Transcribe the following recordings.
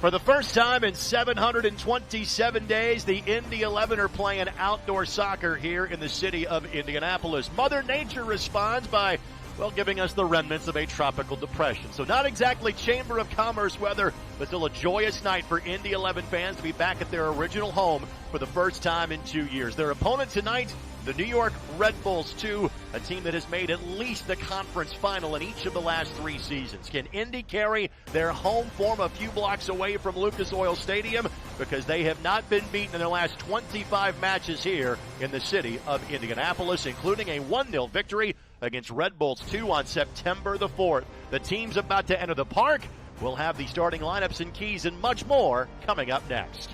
For the first time in 727 days, the Indy 11 are playing outdoor soccer here in the city of Indianapolis. Mother Nature responds by, well, giving us the remnants of a tropical depression. So not exactly Chamber of Commerce weather, but still a joyous night for Indy 11 fans to be back at their original home for the first time in 2 years. Their opponent tonight, the New York Red Bulls 2, a team that has made at least the conference final in each of the last 3 seasons. Can Indy carry their home form a few blocks away from Lucas Oil Stadium? Because they have not been beaten in their last 25 matches here in the city of Indianapolis, including a 1-0 victory against Red Bulls 2 on September the 4th. The team's about to enter the park. We'll have the starting lineups and keys and much more coming up next.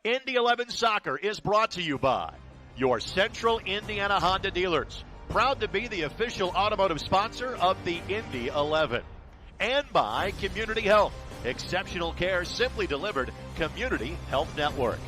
Indy 11 Soccer is brought to you by your Central Indiana Honda dealers. Proud to be the official automotive sponsor of the Indy 11. And by Community Health. Exceptional care simply delivered. Community Health Network.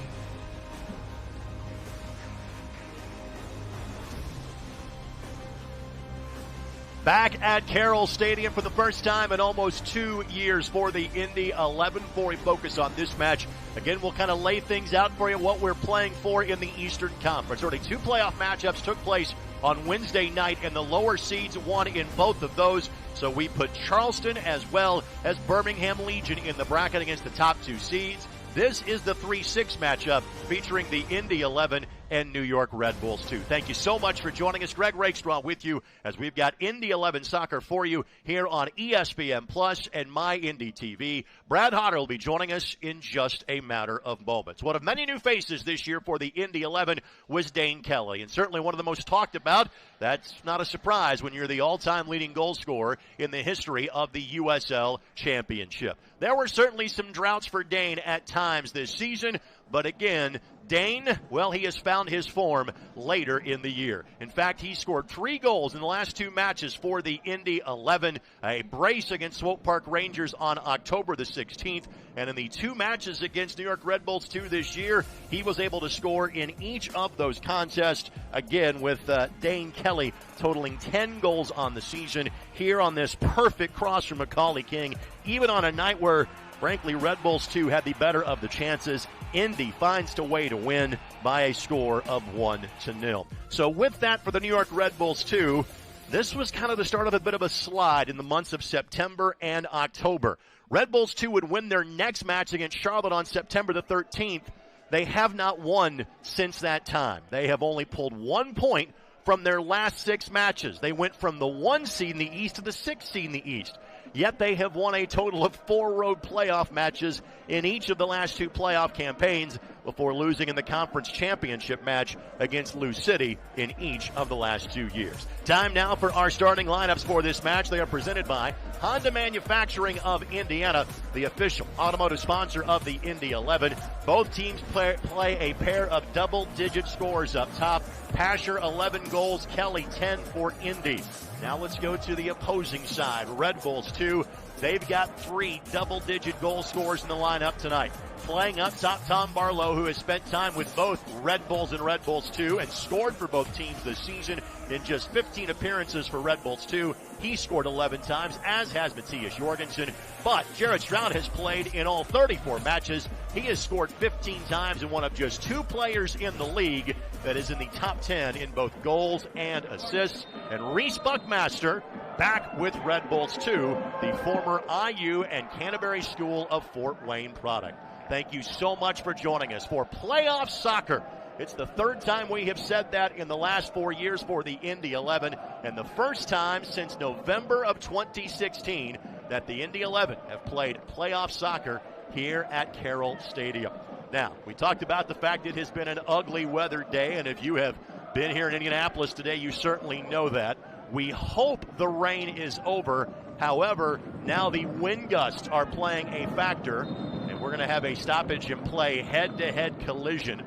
Back at Carroll Stadium for the first time in almost 2 years for the Indy 11. Before we focus on this match, again, we'll kind of lay things out for you, what we're playing for in the Eastern Conference. Already 2 playoff matchups took place on Wednesday night, and the lower seeds won in both of those. So we put Charleston as well as Birmingham Legion in the bracket against the top 2 seeds. This is the 3-6 matchup featuring the Indy 11 and New York Red Bulls 2. Thank you so much for joining us. Greg Rakestraw with you as we've got Indy 11 Soccer for you here on ESPN Plus and My Indy TV. Brad Hodder will be joining us in just a matter of moments. One of many new faces this year for the Indy 11 was Dane Kelly, and certainly one of the most talked about. That's not a surprise when you're the all-time leading goal scorer in the history of the USL Championship. There were certainly some droughts for Dane at times this season, but again, Dane, well, he has found his form later in the year. In fact, he scored 3 goals in the last 2 matches for the Indy 11, a brace against Swope Park Rangers on October the 16th, and in the 2 matches against New York Red Bulls 2 this year, he was able to score in each of those contests, again with Dane Kelly totaling 10 goals on the season here on this perfect cross from Macaulay King, even on a night where, frankly, Red Bulls 2 had the better of the chances. Indy finds a way to win by a score of 1-0. So with that for the New York Red Bulls 2, this was kind of the start of a bit of a slide in the months of September and October. Red Bulls 2 would win their next match against Charlotte on September the 13th. They have not won since that time. They have only pulled 1 point from their last 6 matches. They went from the 1 seed in the East to the 6th seed in the East. Yet they have won a total of 4 road playoff matches in each of the last 2 playoff campaigns before losing in the conference championship match against Lou City in each of the last 2 years. Time now for our starting lineups for this match. They are presented by Honda Manufacturing of Indiana, the official automotive sponsor of the Indy 11. Both teams play a pair of double-digit scores up top. Pasher 11 goals, Kelly 10 for Indy. Now let's go to the opposing side. Red Bulls 2, they've got 3 double-digit goal scorers in the lineup tonight. Playing up top, Tom Barlow, who has spent time with both Red Bulls and Red Bulls 2 and scored for both teams this season in just 15 appearances for Red Bulls 2. He scored 11 times, as has Matthias Jorgensen. But Jared Stroud has played in all 34 matches. He has scored 15 times and one of just 2 players in the league that is in the top 10 in both goals and assists. And Reese Buckmaster back with Red Bulls 2, the former IU and Canterbury School of Fort Wayne product. Thank you so much for joining us for playoff soccer. It's the 3rd time we have said that in the last 4 years for the Indy 11, and the first time since November of 2016 that the Indy 11 have played playoff soccer here at Carroll Stadium. Now, we talked about the fact it has been an ugly weather day, and if you have been here in Indianapolis today, you certainly know that. We hope the rain is over. However, now the wind gusts are playing a factor, and we're going to have a stoppage in play, head-to-head collision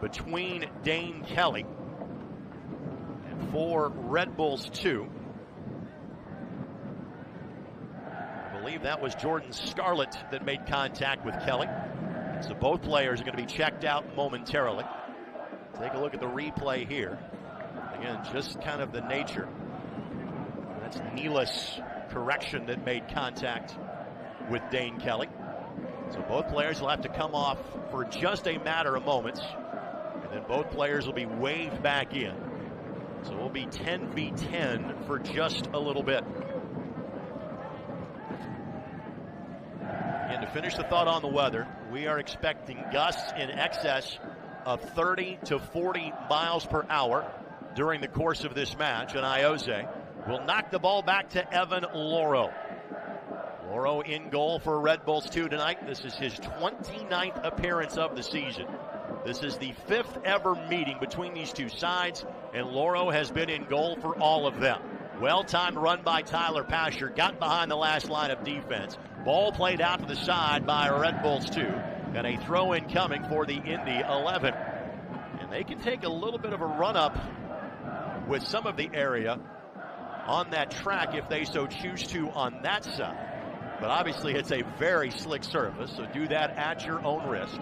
between Dane Kelly and for Red Bulls 2. I believe that was Jordan Scarlett that made contact with Kelly. So both players are going to be checked out momentarily. Take a look at the replay here. Again, just kind of the nature. That's Neela's correction that made contact with Dane Kelly. So both players will have to come off for just a matter of moments. And then both players will be waved back in. So we'll be 10v10 for just a little bit. And to finish the thought on the weather, we are expecting gusts in excess of 30 to 40 miles per hour during the course of this match. And Ioze will knock the ball back to Evan Loro. Loro in goal for Red Bulls 2 tonight. This is his 29th appearance of the season. This is the 5th ever meeting between these two sides, and Loro has been in goal for all of them. Well-timed run by Tyler Pasher, got behind the last line of defense. Ball played out to the side by Red Bulls 2, and a throw-in coming for the Indy 11. And they can take a little bit of a run-up with some of the area on that track if they so choose to on that side. But obviously it's a very slick surface, so do that at your own risk.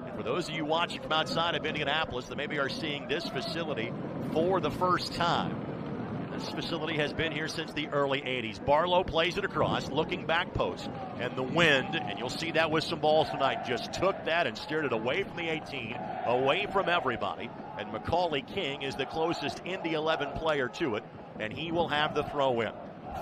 And for those of you watching from outside of Indianapolis that maybe are seeing this facility for the first time, this facility has been here since the early 80s. Barlow plays it across, looking back post, and the wind, and you'll see that with some balls tonight, just took that and steered it away from the 18, away from everybody. And Macaulay King is the closest Indy 11 player to it, and he will have the throw in.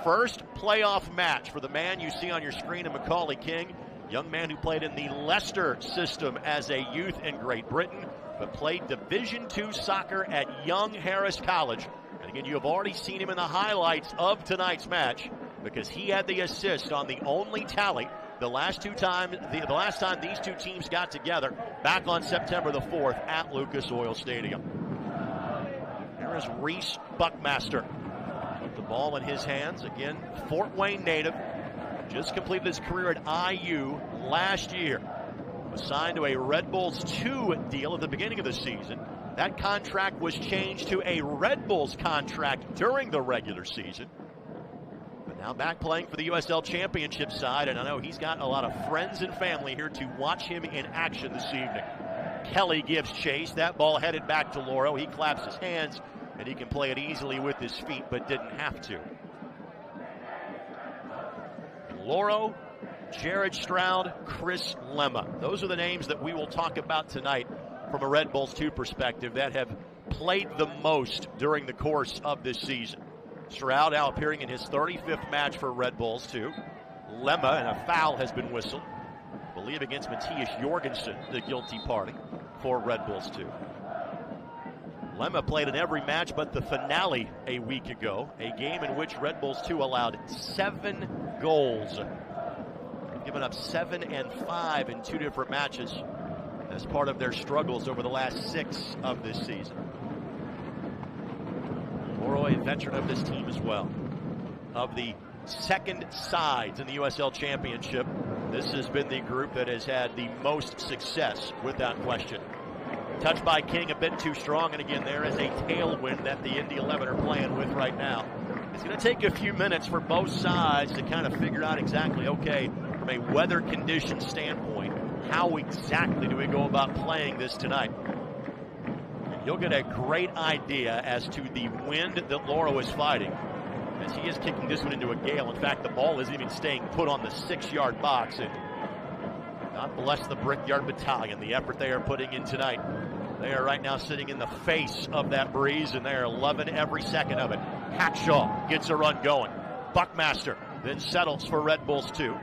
First playoff match for the man you see on your screen in Macaulay King, young man who played in the Leicester system as a youth in Great Britain, but played Division II soccer at Young Harris College. And again, you have already seen him in the highlights of tonight's match because he had the assist on the only tally the last time these two teams got together back on September the 4th at Lucas Oil Stadium. Here is Reese Buckmaster. Put the ball in his hands. Again, Fort Wayne native. Just completed his career at IU last year. Was signed to a Red Bulls 2 deal at the beginning of the season. That contract was changed to a Red Bulls contract during the regular season. But now back playing for the USL Championship side, and I know he's got a lot of friends and family here to watch him in action this evening. Kelly gives chase. That ball headed back to Loro. He claps his hands, and he can play it easily with his feet, but didn't have to. Loro, Jared Stroud, Chris Lemma. Those are the names that we will talk about tonight from a Red Bulls 2 perspective that have played the most during the course of this season. Stroud now appearing in his 35th match for Red Bulls 2. Lemma, and a foul has been whistled, I believe against Matthias Jorgensen, the guilty party for Red Bulls 2. Lemma played in every match but the finale a week ago, a game in which Red Bulls 2 allowed 7 goals. They've given up 7 and 5 in 2 different matches as part of their struggles over the last 6 of this season. Loro, a veteran of this team as well. Of the second sides in the USL Championship, this has been the group that has had the most success without question. Touched by King a bit too strong, and again, there is a tailwind that the Indy 11 are playing with right now. It's going to take a few minutes for both sides to kind of figure out exactly, okay, from a weather condition standpoint, how exactly do we go about playing this tonight? And you'll get a great idea as to the wind that Loro is fighting, as he is kicking this one into a gale. In fact, the ball isn't even staying put on the 6-yard box. And God bless the Brickyard Battalion, the effort they are putting in tonight. They are right now sitting in the face of that breeze, and they are loving every second of it. Hackshaw gets a run going. Buckmaster then settles for Red Bulls 2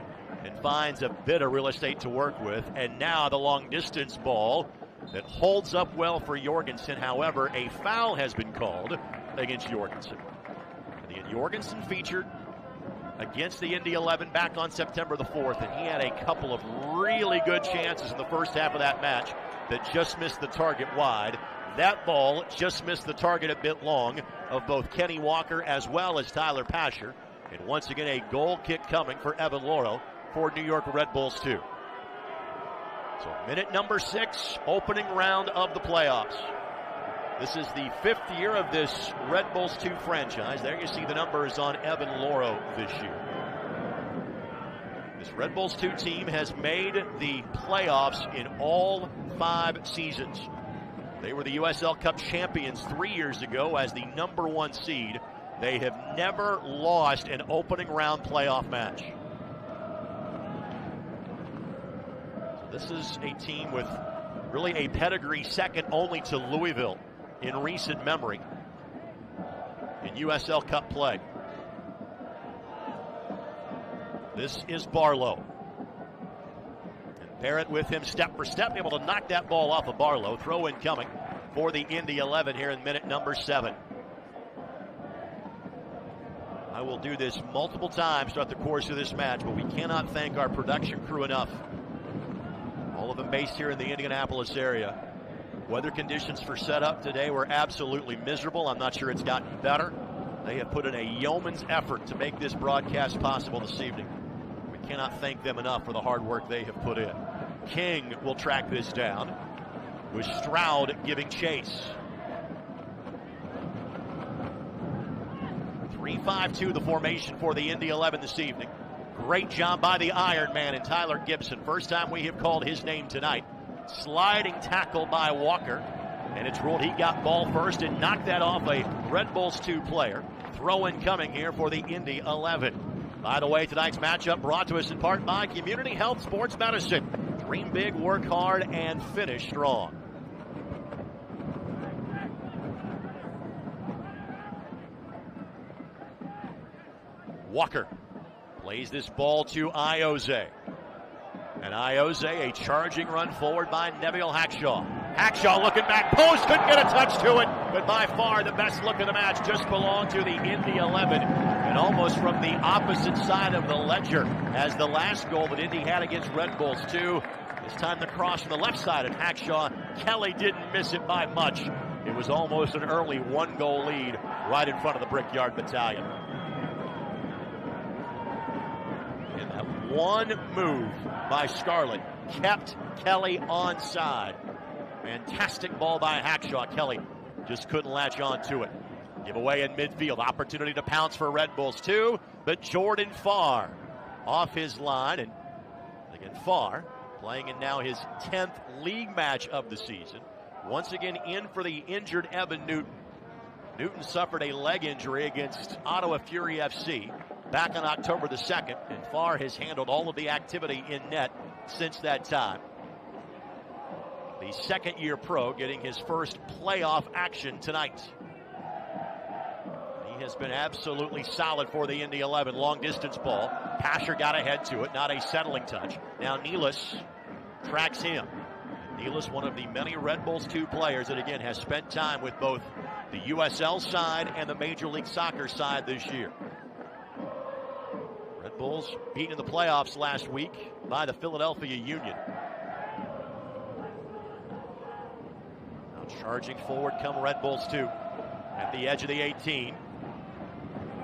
and finds a bit of real estate to work with. And now the long distance ball that holds up well for Jorgensen. However, a foul has been called against Jorgensen. And again, Jorgensen featured against the Indy 11 back on September the 4th, and he had a couple of really good chances in the first half of that match that just missed the target wide. That ball just missed the target a bit long of both Kenny Walker as well as Tyler Pasher. And once again, a goal kick coming for Evan Loro for New York Red Bulls 2. So minute number 6, opening round of the playoffs. This is the 5th year of this Red Bulls 2 franchise. There you see the numbers on Evan Loro this year. This Red Bulls 2 team has made the playoffs in all 5 seasons. They were the USL Cup champions 3 years ago as the number 1 seed. They have never lost an opening round playoff match. This is a team with really a pedigree second only to Louisville in recent memory in USL Cup play. This is Barlow. And Barrett with him step for step, able to knock that ball off of Barlow. Throw in coming for the Indy 11 here in minute number 7. I will do this multiple times throughout the course of this match, but we cannot thank our production crew enough. All of them based here in the Indianapolis area. Weather conditions for setup today were absolutely miserable. I'm not sure it's gotten better. They have put in a yeoman's effort to make this broadcast possible this evening. We cannot thank them enough for the hard work they have put in. King will track this down, with Stroud giving chase. 3-5-2 the formation for the Indy 11 this evening. Great job by the Iron Man and Tyler Gibson. First time we have called his name tonight. Sliding tackle by Walker. And it's ruled he got ball first and knocked that off a Red Bulls 2 player. Throw in coming here for the Indy 11. By the way, tonight's matchup brought to us in part by Community Health Sports Medicine. Dream big, work hard, and finish strong. Walker plays this ball to Ioze. And Ioze, a charging run forward by Neville Hackshaw. Hackshaw looking back post, couldn't get a touch to it, but by far the best look of the match just belonged to the Indy 11. And almost from the opposite side of the ledger as the last goal that Indy had against Red Bulls 2. This time the cross from the left side, and Hackshaw, Kelly didn't miss it by much. It was almost an early 1-goal lead right in front of the Brickyard Battalion. One move by Scarlett kept Kelly onside. Fantastic ball by Hackshaw. Kelly just couldn't latch on to it. Give away in midfield. Opportunity to pounce for Red Bulls 2, but Jordan Farr off his line. And again, Farr playing in now his 10th league match of the season. Once again in for the injured Evan Newton. Newton suffered a leg injury against Ottawa Fury FC back on October the 2nd, and Farr has handled all of the activity in net since that time. The second-year pro getting his first playoff action tonight. He has been absolutely solid for the Indy 11. Long-distance ball. Pasher got ahead to it, not a settling touch. Now Nealis tracks him. Nealis, one of the many Red Bulls 2 players that, again, has spent time with both the USL side and the Major League Soccer side this year. Red Bulls beaten in the playoffs last week by the Philadelphia Union. Now charging forward come Red Bulls 2 at the edge of the 18.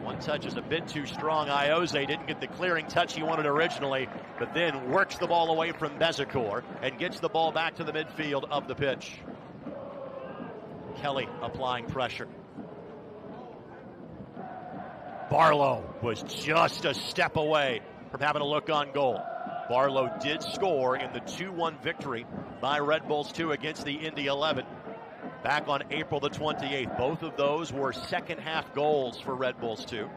One touch is a bit too strong. Ioze didn't get the clearing touch he wanted originally, but then works the ball away from Bezecourt and gets the ball back to the midfield of the pitch. Kelly applying pressure. Barlow was just a step away from having a look on goal. Barlow did score in the 2-1 victory by Red Bulls 2 against the Indy 11 back on April the 28th. Both of those were second half goals for Red Bulls 2.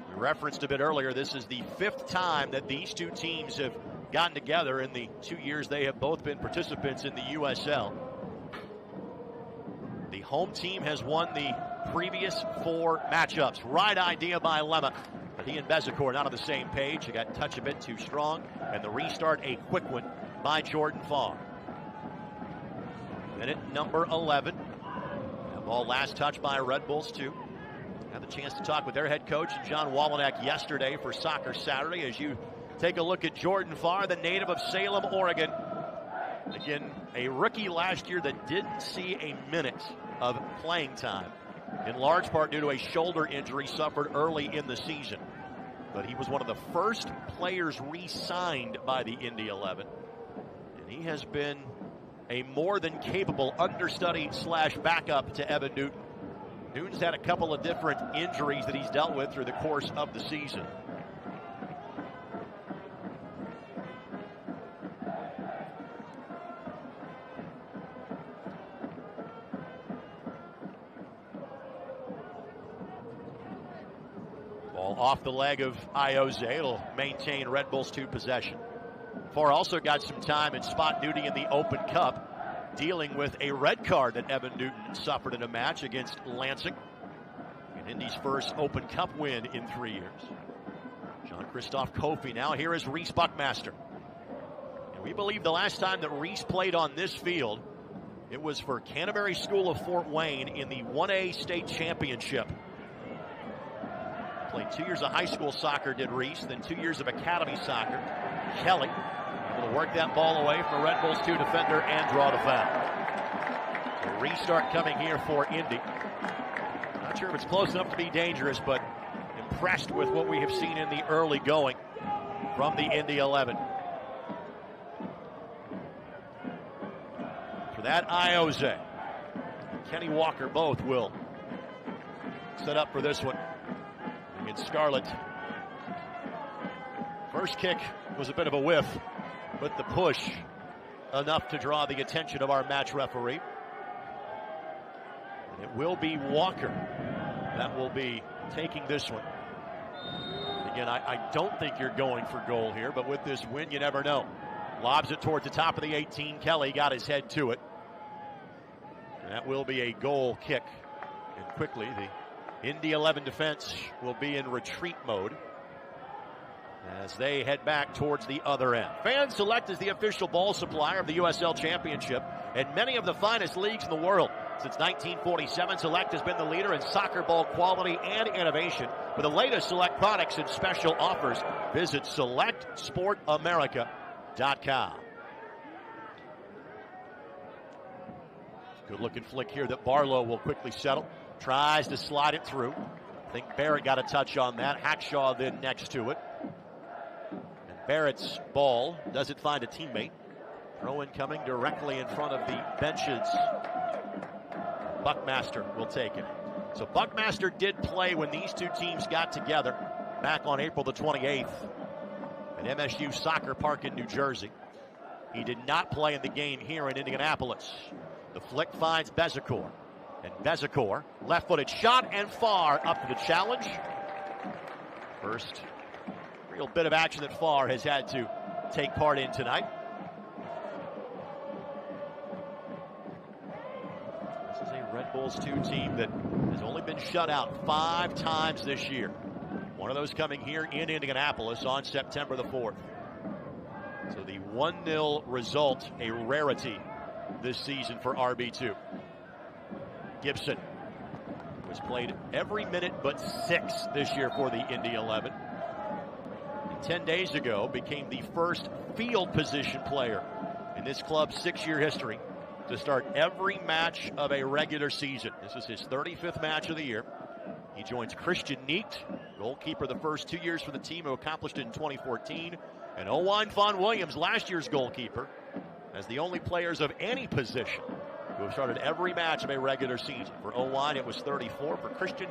We referenced a bit earlier, this is the 5th time that these two teams have gotten together in the 2 years they have both been participants in the USL. The home team has won the previous 4 matchups. Right idea by Lemma, but he and Bezecourt not on the same page. He got touch a bit too strong, and the restart a quick one by Jordan Farr. Minute number 11. The ball last touched by Red Bulls 2. Had the chance to talk with their head coach, John Wallinack, yesterday for Soccer Saturday. As you take a look at Jordan Farr, the native of Salem, Oregon. Again, a rookie last year that didn't see a minute of playing time, in large part due to a shoulder injury suffered early in the season. But he was one of the first players re-signed by the Indy 11. And he has been a more than capable understudy / backup to Evan Newton. Newton's had a couple of different injuries that he's dealt with through the course of the season. Ball off the leg of Ioze. It'll maintain Red Bulls 2 possession. Farr also got some time in spot duty in the Open Cup, dealing with a red card that Evan Newton suffered in a match against Lansing. And Indy's first Open Cup win in 3 years. Jean-Christophe Kofi now. Here is Reese Buckmaster. And we believe the last time that Reese played on this field, it was for Canterbury School of Fort Wayne in the 1A state championship. Played 2 years of high school soccer, did Reese, then 2 years of academy soccer. Kelly able to work that ball away from the Red Bulls 2 defender and draw the foul. A restart coming here for Indy. Not sure if it's close enough to be dangerous, but impressed with what we have seen in the early going from the Indy 11. For that, Ioze and Kenny Walker both will set up for this one. In Scarlet. First kick was a bit of a whiff, but the push enough to draw the attention of our match referee. And it will be Walker that will be taking this one. Again, I don't think you're going for goal here, but with this win, you never know. Lobs it towards the top of the 18. Kelly got his head to it. And that will be a goal kick. And quickly, the Indy 11 defense will be in retreat mode as they head back towards the other end. Fan Select is the official ball supplier of the USL Championship and many of the finest leagues in the world. Since 1947, Select has been the leader in soccer ball quality and innovation. For the latest Select products and special offers, visit SelectSportAmerica.com. Good looking flick here that Barlow will quickly settle. Tries to slide it through. I think Barrett got a touch on that. Hackshaw then next to it. And Barrett's ball doesn't find a teammate. Throw in coming directly in front of the benches. Buckmaster will take it. So Buckmaster did play when these two teams got together back on April the 28th at MSU Soccer Park in New Jersey. He did not play in the game here in Indianapolis. The flick finds Bezecourt. And Bezecourt, left-footed shot and Farr up to the challenge. First real bit of action that Farr has had to take part in tonight. This is a Red Bulls 2 team that has only been shut out 5 times this year. One of those coming here in Indianapolis on September the 4th. So the 1-0 result, a rarity this season for RB2. Gibson was played every minute but 6 this year for the Indy 11. And 10 days ago became the first field position player in this club's 6-year history to start every match of a regular season. This is his 35th match of the year. He joins Christian Neat, goalkeeper the first 2 years for the team, who accomplished it in 2014, and Owain Von Williams, last year's goalkeeper, as the only players of any position who have started every match of a regular season. For Owain, it was 34. For Christian,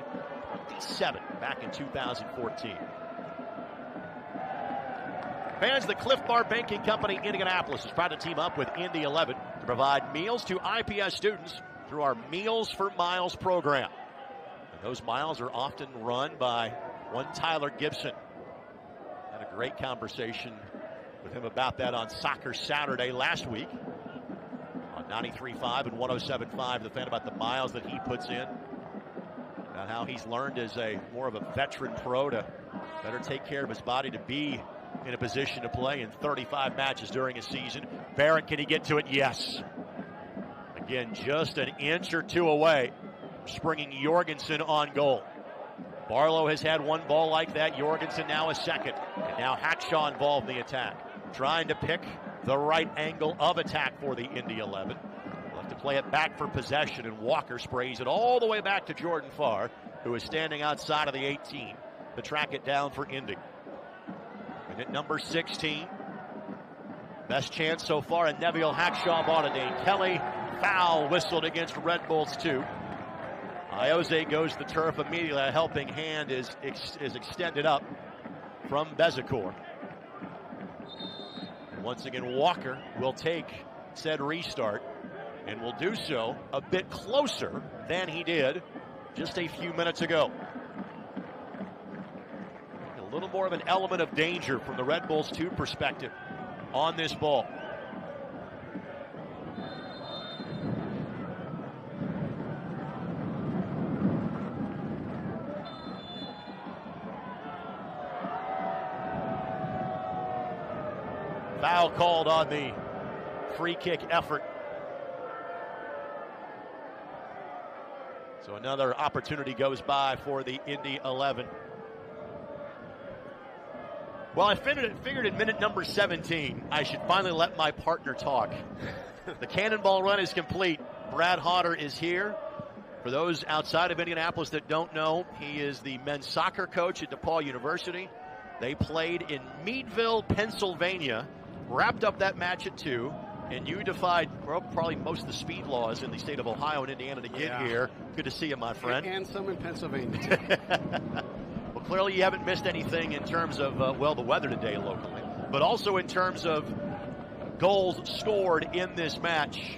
27 back in 2014. Fans, the Cliff Bar Banking Company Indianapolis is proud to team up with Indy 11 to provide meals to IPS students through our Meals for Miles program. And those miles are often run by one Tyler Gibson. Had a great conversation with him about that on Soccer Saturday last week. 93.5 and 107.5, the fan, about the miles that he puts in, about how he's learned as a more of a veteran pro to better take care of his body, to be in a position to play in 35 matches during a season. Barrett, can he get to it? Yes. Again, just an inch or two away from springing Jorgensen on goal. Barlow has had one ball like that. Jorgensen now a second. And now Hackshaw involved in the attack, trying to pick the right angle of attack for the Indy 11. We'll have to play it back for possession, and Walker sprays it all the way back to Jordan Farr, who is standing outside of the 18 to track it down for Indy. And at number 16, Best chance so far, and Neville Hackshaw bought it. Dane Kelly, foul whistled against Red Bulls 2. Iose goes to the turf immediately. A helping hand is extended up from Bezecourt. Once again, Walker will take said restart and will do so a bit closer than he did just a few minutes ago. A little more of an element of danger from the Red Bulls 2 perspective on this ball. Foul called on the free kick effort. So another opportunity goes by for the Indy 11. Well, I figured at minute number 17, I should finally let my partner talk. The cannonball run is complete. Brad Hodder is here. For those outside of Indianapolis that don't know, he is the men's soccer coach at DePaul University. They played in Meadville, Pennsylvania, wrapped up that match at 2, and you defied probably most of the speed laws in the state of Ohio and Indiana to get here. Good to see you, my friend. And some in Pennsylvania, too. Well, clearly you haven't missed anything in terms of, the weather today locally, but also in terms of goals scored in this match.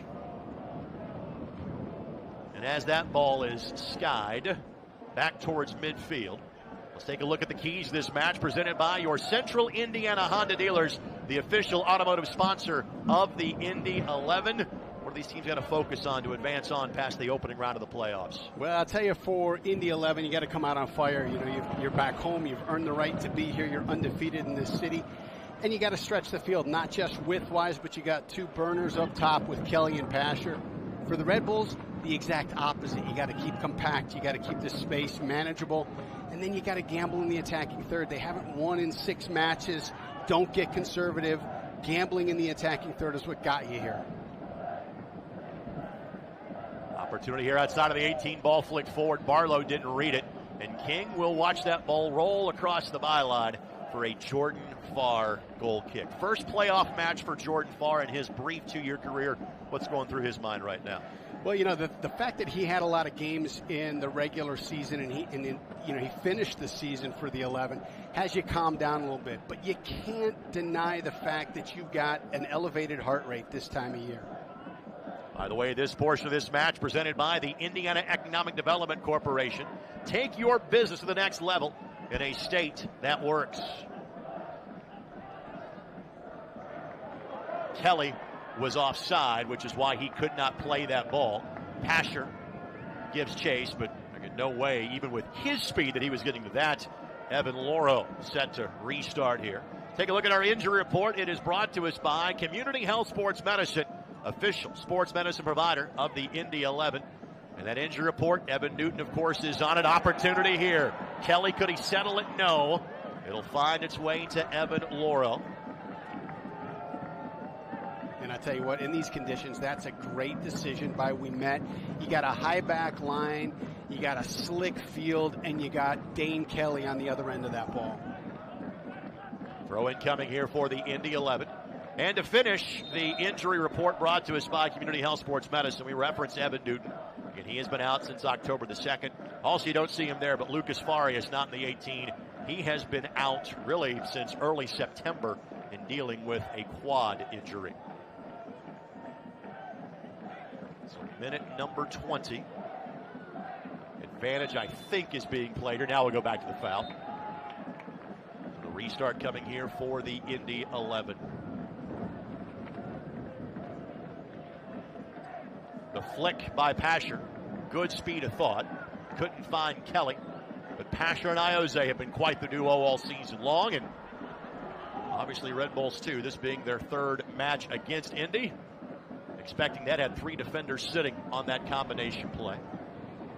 And as that ball is skied back towards midfield, let's take a look at the keys to this match presented by your Central Indiana Honda dealers, the official automotive sponsor of the Indy 11. What are these teams got to focus on to advance on past the opening round of the playoffs? Well, I'll tell you, for Indy 11, you got to come out on fire. You know, you're back home. You've earned the right to be here. You're undefeated in this city. And you got to stretch the field, not just width-wise, but you got two burners up top with Kelly and Pasher. For the Red Bulls, the exact opposite. You got to keep compact. You got to keep the space manageable. And then you got to gamble in the attacking third. They haven't won in 6 matches. Don't get conservative. Gambling in the attacking third is what got you here. Opportunity here outside of the 18, ball flicked forward. Barlow didn't read it, and King will watch that ball roll across the byline for a Jordan Farr goal kick. First playoff match for Jordan Farr in his brief 2-year career. What's going through his mind right now? Well, you know, the fact that he had a lot of games in the regular season and he finished the season for the 11 has you calmed down a little bit. But you can't deny the fact that you've got an elevated heart rate this time of year. By the way, this portion of this match presented by the Indiana Economic Development Corporation. Take your business to the next level in a state that works. Kelly was offside, which is why he could not play that ball. Pasher gives chase, but no way, even with his speed, that he was getting to that. Evan Loro set to restart here. Take a look at our injury report. It is brought to us by Community Health Sports Medicine, official sports medicine provider of the Indy 11. And that injury report, Evan Newton, of course, is on an opportunity here. Kelly, could he settle it? No. It'll find its way to Evan Loro. And I tell you what, in these conditions, that's a great decision by Ouimet. You got a high back line, you got a slick field, and you got Dane Kelly on the other end of that ball. Throw in coming here for the Indy 11. And to finish, the injury report brought to us by Community Health Sports Medicine. We reference Evan Newton, and he has been out since October the 2nd. Also, you don't see him there, but Lucas Farias not in the 18. He has been out really since early September in dealing with a quad injury. So minute number 20. Advantage, I think, is being played here. Now we'll go back to the foul. So the restart coming here for the Indy 11. The flick by Pasher. Good speed of thought. Couldn't find Kelly. But Pasher and Iose have been quite the duo all season long. And obviously Red Bulls too, this being their 3rd match against Indy. Expecting that, had 3 defenders sitting on that combination play.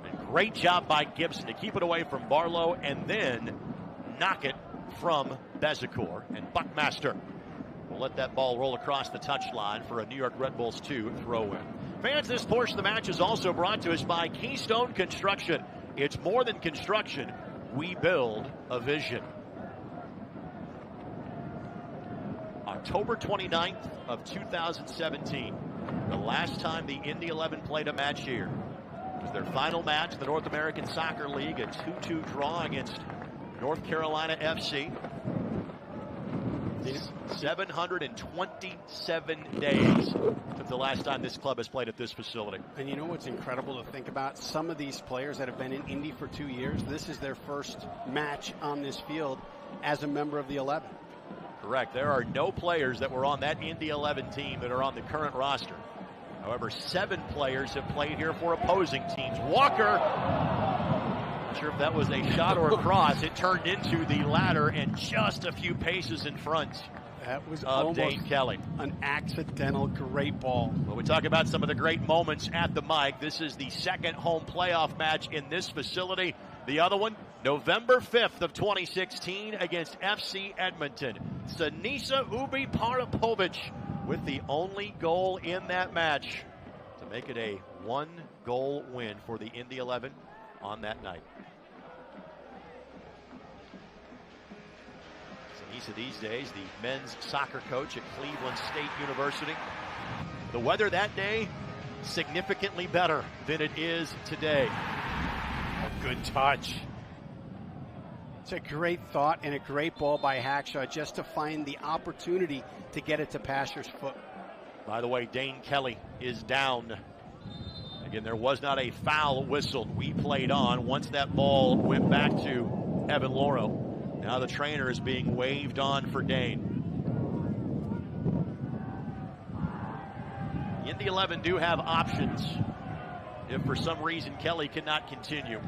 And great job by Gibson to keep it away from Barlow and then knock it from Bezecourt. And Buckmaster will let that ball roll across the touchline for a New York Red Bulls 2 throw-in. Fans, this portion of the match is also brought to us by Keystone Construction. It's more than construction. We build a vision. A October 29th of 2017, the last time the Indy 11 played a match here. It was their final match in the North American Soccer League, a 2-2 draw against North Carolina FC. 727 days since the last time this club has played at this facility. And you know what's incredible to think about? Some of these players that have been in Indy for 2 years, this is their first match on this field as a member of the 11. Correct. There are no players that were on that Indy 11 team that are on the current roster. However, 7 players have played here for opposing teams. Walker, not sure if that was a shot or a cross. It turned into the ladder and just a few paces in front that was of Dane Kelly. An accidental great ball. Well, we talk about some of the great moments at the mic. This is the second home playoff match in this facility. The other one, November 5th of 2016 against FC Edmonton. Sinisa Ubi Parapovic with the only goal in that match to make it a 1-goal win for the Indy 11 on that night. Sinisa these days, the men's soccer coach at Cleveland State University. The weather that day, significantly better than it is today. A good touch. It's a great thought and a great ball by Hackshaw just to find the opportunity to get it to Pasher's foot. By the way, Dane Kelly is down. Again, there was not a foul whistled. We played on. Once that ball went back to Evan Loro, now the trainer is being waved on for Dane. The Indy 11 do have options if for some reason Kelly cannot continue.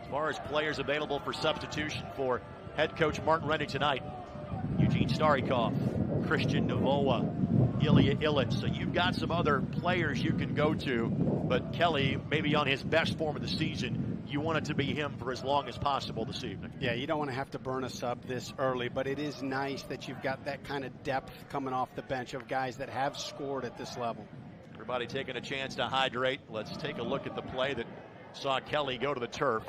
As far as players available for substitution for head coach Martin Rennie tonight, Eugene Starikov, Christian Novoa, Ilya Illich. So you've got some other players you can go to, but Kelly, maybe on his best form of the season, you want it to be him for as long as possible this evening. Yeah, you don't want to have to burn a sub this early, but it is nice that you've got that kind of depth coming off the bench of guys that have scored at this level. Everybody taking a chance to hydrate. Let's take a look at the play that saw Kelly go to the turf.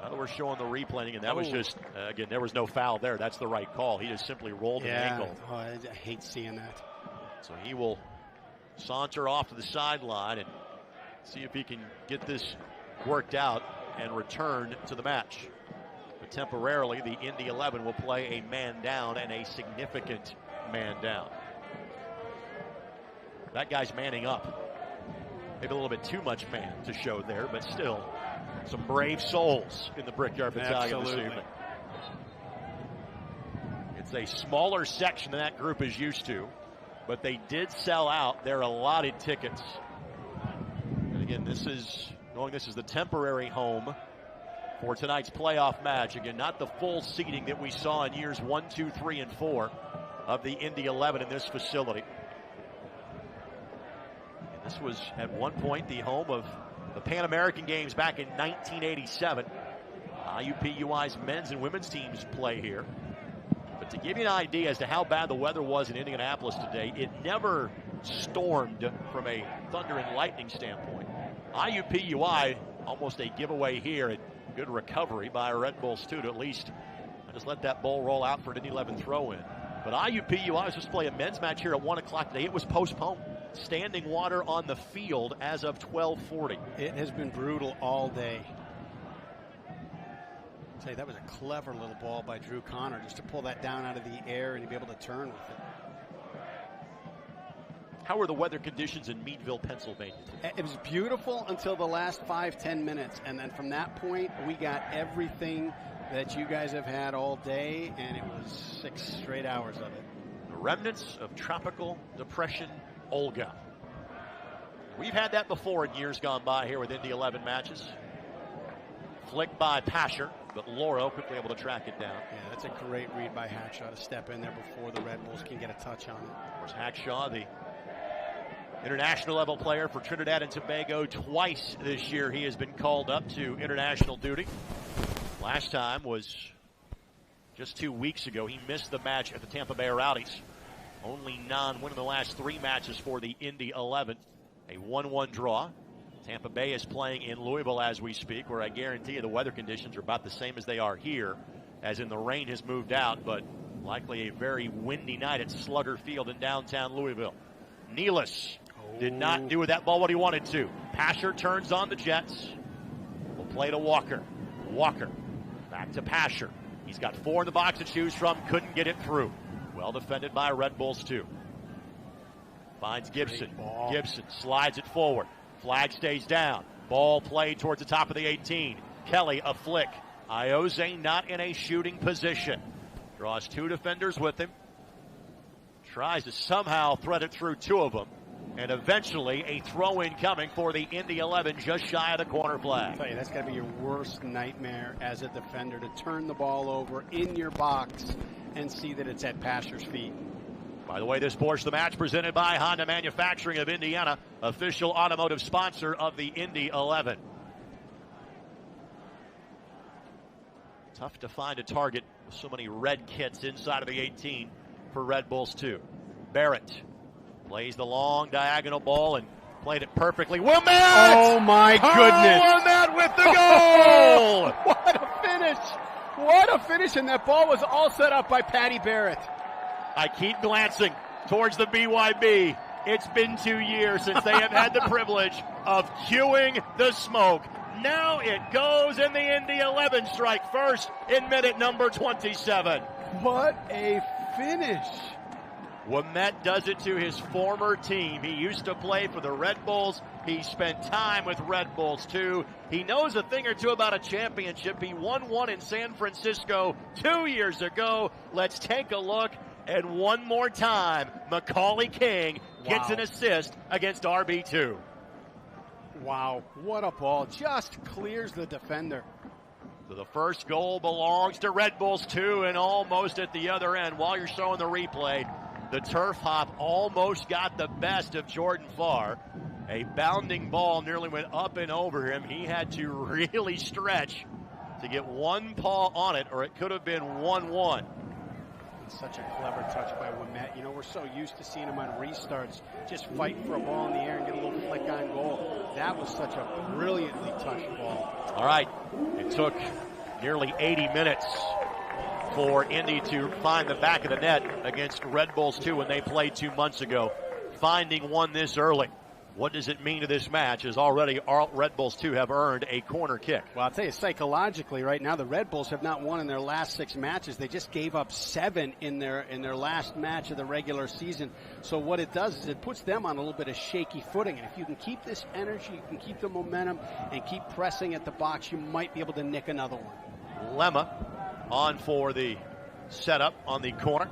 Now that we're showing the replaying, and that was just, again, there was no foul there. That's the right call. He just simply rolled an ankle. Oh, I hate seeing that. So he will saunter off to the sideline and see if he can get this worked out and return to the match. But temporarily, the Indy 11 will play a man down and a significant man down. That guy's manning up. Maybe a little bit too much man to show there, but still some brave souls in the Brickyard Battalion this evening. It's a smaller section than that group is used to, but they did sell out their allotted tickets. And again, this is the temporary home for tonight's playoff match. Again, not the full seating that we saw in years 1, 2, 3, and 4 of the Indy 11 in this facility. And this was at one point the home of the Pan American Games back in 1987. IUPUI's men's and women's teams play here. But to give you an idea as to how bad the weather was in Indianapolis today, it never stormed from a thunder and lightning standpoint. IUPUI, almost a giveaway here. Good recovery by a Red Bull student, at least. I just let that ball roll out for an Indy 11 throw in. But IUPUI was supposed to play a men's match here at 1 o'clock today. It was postponed. Standing water on the field as of 12:40. It has been brutal all day. I'd say that was a clever little ball by Drew Connor just to pull that down out of the air and to be able to turn with it. How were the weather conditions in Meadville, Pennsylvania? It was beautiful until the last 5-10 minutes, and then from that point we got everything that you guys have had all day, and it was 6 straight hours of it. The remnants of tropical depression Olga. We've had that before in years gone by here with Indy 11 matches. Flicked by Pasher, but Loro quickly able to track it down. Yeah, that's a great read by Hackshaw to step in there before the Red Bulls can get a touch on it. Of course, Hackshaw, the international level player for Trinidad and Tobago. Twice this year he has been called up to international duty. Last time was just 2 weeks ago. He missed the match at the Tampa Bay Rowdies. Only non-win in the last 3 matches for the Indy 11. A 1-1 draw. Tampa Bay is playing in Louisville as we speak, where I guarantee you the weather conditions are about the same as they are here, as in the rain has moved out, but Likely a very windy night at Slugger Field in downtown Louisville. Nealis did not do with that ball what he wanted to. Pasher turns on the Jets. Will play to Walker. Walker back to Pasher. He's got 4 in the box to choose from. Couldn't get it through. Well defended by Red Bulls 2. Finds Gibson. Gibson slides it forward. Flag stays down. Ball played towards the top of the 18. Kelly a flick. Ioze not in a shooting position. Draws 2 defenders with him. Tries to somehow thread it through 2 of them. And eventually a throw-in coming for the Indy 11 just shy of the corner flag. I tell you, that's got to be your worst nightmare as a defender, to turn the ball over in your box and see that it's at Pasher's feet. By the way, this portion of the match presented by Honda Manufacturing of Indiana, official automotive sponsor of the Indy 11. Tough to find a target with so many red kits inside of the 18 for Red Bulls 2. Barrett plays the long diagonal ball and played it perfectly. Wilmette! Oh my goodness! Wilmette with the goal! What a finish! What a finish! And that ball was all set up by Patty Barrett. I keep glancing towards the BYB. It's been 2 years since they have had the privilege of cueing the smoke. Now it goes, and the Indy 11 strike first in minute number 27. What a finish. Wilmette does it to his former team. He used to play for the Red Bulls. He spent time with Red Bulls too. He knows a thing or two about a championship. He won one in San Francisco 2 years ago. Let's take a look. And one more time, Macaulay King gets an assist against RB2. Wow, what a ball. Just clears the defender. So the first goal belongs to Red Bulls 2, and almost at the other end, while you're showing the replay, the turf hop almost got the best of Jordan Farr. A bounding ball nearly went up and over him. He had to really stretch to get one paw on it, or it could have been 1-1. Such a clever touch by Wilmette. You know, we're so used to seeing him on restarts just fight for a ball in the air and get a little flick on goal. That was such a brilliantly touched ball. All right, it took nearly 80 minutes for Indy to find the back of the net against Red Bulls 2 when they played 2 months ago. Finding one this early. What does it mean to this match, as already Red Bulls 2 have earned a corner kick? Well, I'll tell you, psychologically right now, the Red Bulls have not won in their last 6 matches. They just gave up 7 in their last match of the regular season. So what it does is it puts them on a little bit of shaky footing. And if you can keep this energy, you can keep the momentum, and keep pressing at the box, you might be able to nick another one. Lemma on for the setup on the corner.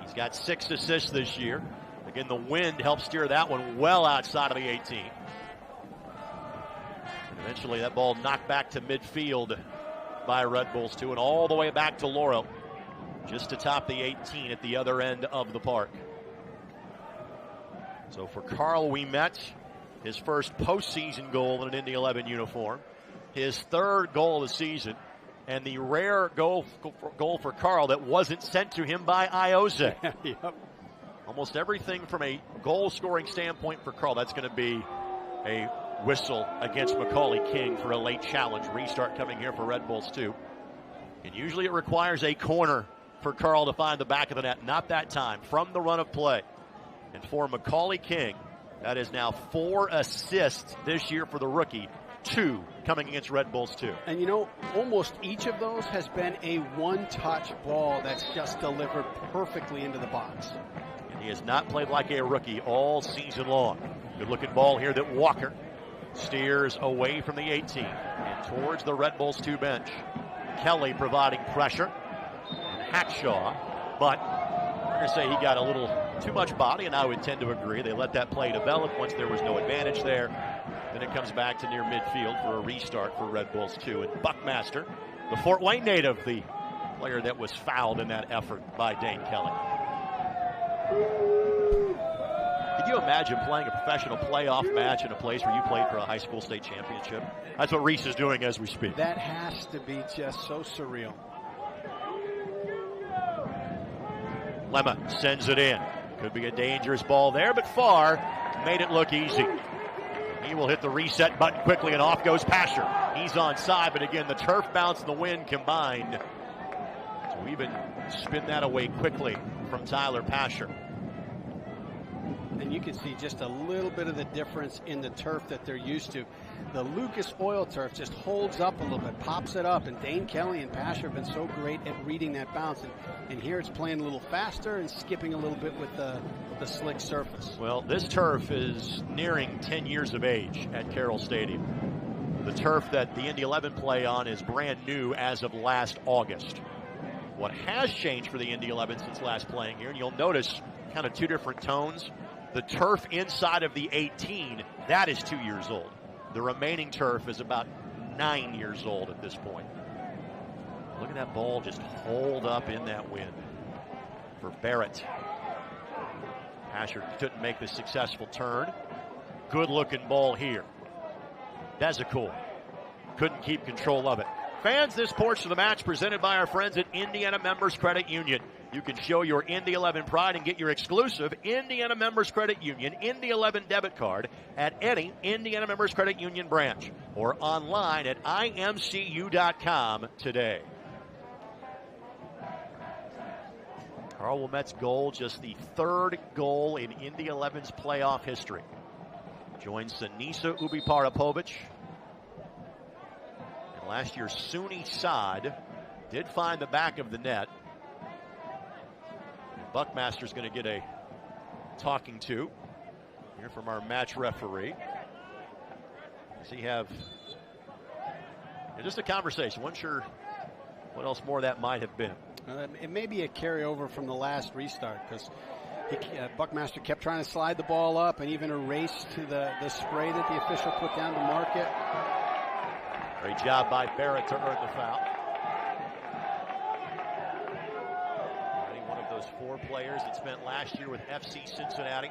He's got 6 assists this year. Again, the wind helps steer that one well outside of the 18. And eventually that ball knocked back to midfield by Red Bulls 2 and all the way back to Laurel, just to top the 18 at the other end of the park. So for Carl Ouimet, his first postseason goal in an Indy 11 uniform, his 3rd goal of the season, and the rare goal for Carl that wasn't sent to him by Ioze. Yep. Almost everything from a goal-scoring standpoint for Carl. That's going to be a whistle against Macaulay King for a late challenge. Restart coming here for Red Bulls 2. And usually it requires a corner for Carl to find the back of the net. Not that time. From the run of play. And for Macaulay King, that is now 4 assists this year for the rookie. 2 coming against Red Bulls 2. And you know, almost each of those has been a one-touch ball that's just delivered perfectly into the box. He has not played like a rookie all season long. Good looking ball here that Walker steers away from the 18 and towards the Red Bulls 2 bench. Kelly providing pressure. And Hackshaw, but I'm going to say he got a little too much body, and I would tend to agree. They let that play develop once there was no advantage there. Then it comes back to near midfield for a restart for Red Bulls 2. And Buckmaster, the Fort Wayne native, the player that was fouled in that effort by Dane Kelly. Could you imagine playing a professional playoff match in a place where you played for a high school state championship? That's what Reese is doing as we speak. That has to be just so surreal. Lemma sends it in. Could be a dangerous ball there, but Farr made it look easy. He will hit the reset button quickly, and off goes Pasher. He's onside, but again, the turf bounce and the wind combined. So even spin that away quickly from Tyler Pasher. And you can see just a little bit of the difference in the turf that they're used to. The Lucas Oil turf just holds up a little bit, pops it up, and Dane Kelly and Pasher have been so great at reading that bounce. And here it's playing a little faster and skipping a little bit with the slick surface. Well, this turf is nearing 10 years of age at Carroll Stadium. The turf that the Indy 11 play on is brand new as of last August. What has changed for the Indy 11 since last playing here, and you'll notice kind of two different tones. The turf inside of the 18, that is 2 years old. The remaining turf is about 9 years old at this point. Look at that ball just hold up in that wind for Barrett. Asher couldn't make the successful turn. Good looking ball here. Desicourt couldn't keep control of it. Fans, this portion of the match presented by our friends at Indiana Members Credit Union. You can show your Indy 11 pride and get your exclusive Indiana Members Credit Union Indy 11 debit card at any Indiana Members Credit Union branch or online at imcu.com today. Carl Wilmette's goal, just the third goal in Indy 11's playoff history. Joins Sinisa Ubiparapovic. And last year, Suni Saad did find the back of the net. Buckmaster's going to get a talking to here from our match referee. Does he have just a conversation? Wasn't sure what else more that might have been. It may be a carryover from the last restart because Buckmaster kept trying to slide the ball up and even erased to the spray that the official put down to mark it. Great job by Barrett to earn the foul. One of those four players that spent last year with FC Cincinnati.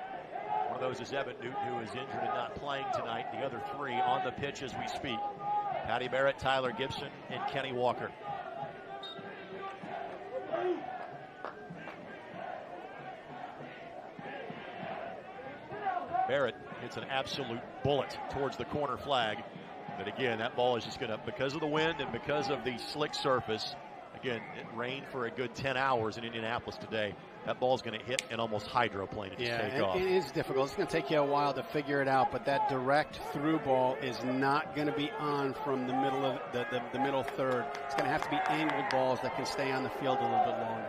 One of those is Evan Newton, who is injured and not playing tonight. The other three on the pitch as we speak. Patty Barrett, Tyler Gibson, and Kenny Walker. Barrett hits an absolute bullet towards the corner flag. But again, that ball is just going to, because of the wind and because of the slick surface, again, it rained for a good 10 hours in Indianapolis today. That ball's going to hit and almost hydroplane and just take off. It is difficult. It's going to take you a while to figure it out, but that direct through ball is not going to be on from the middle of the middle third. It's going to have to be angled balls that can stay on the field a little bit longer.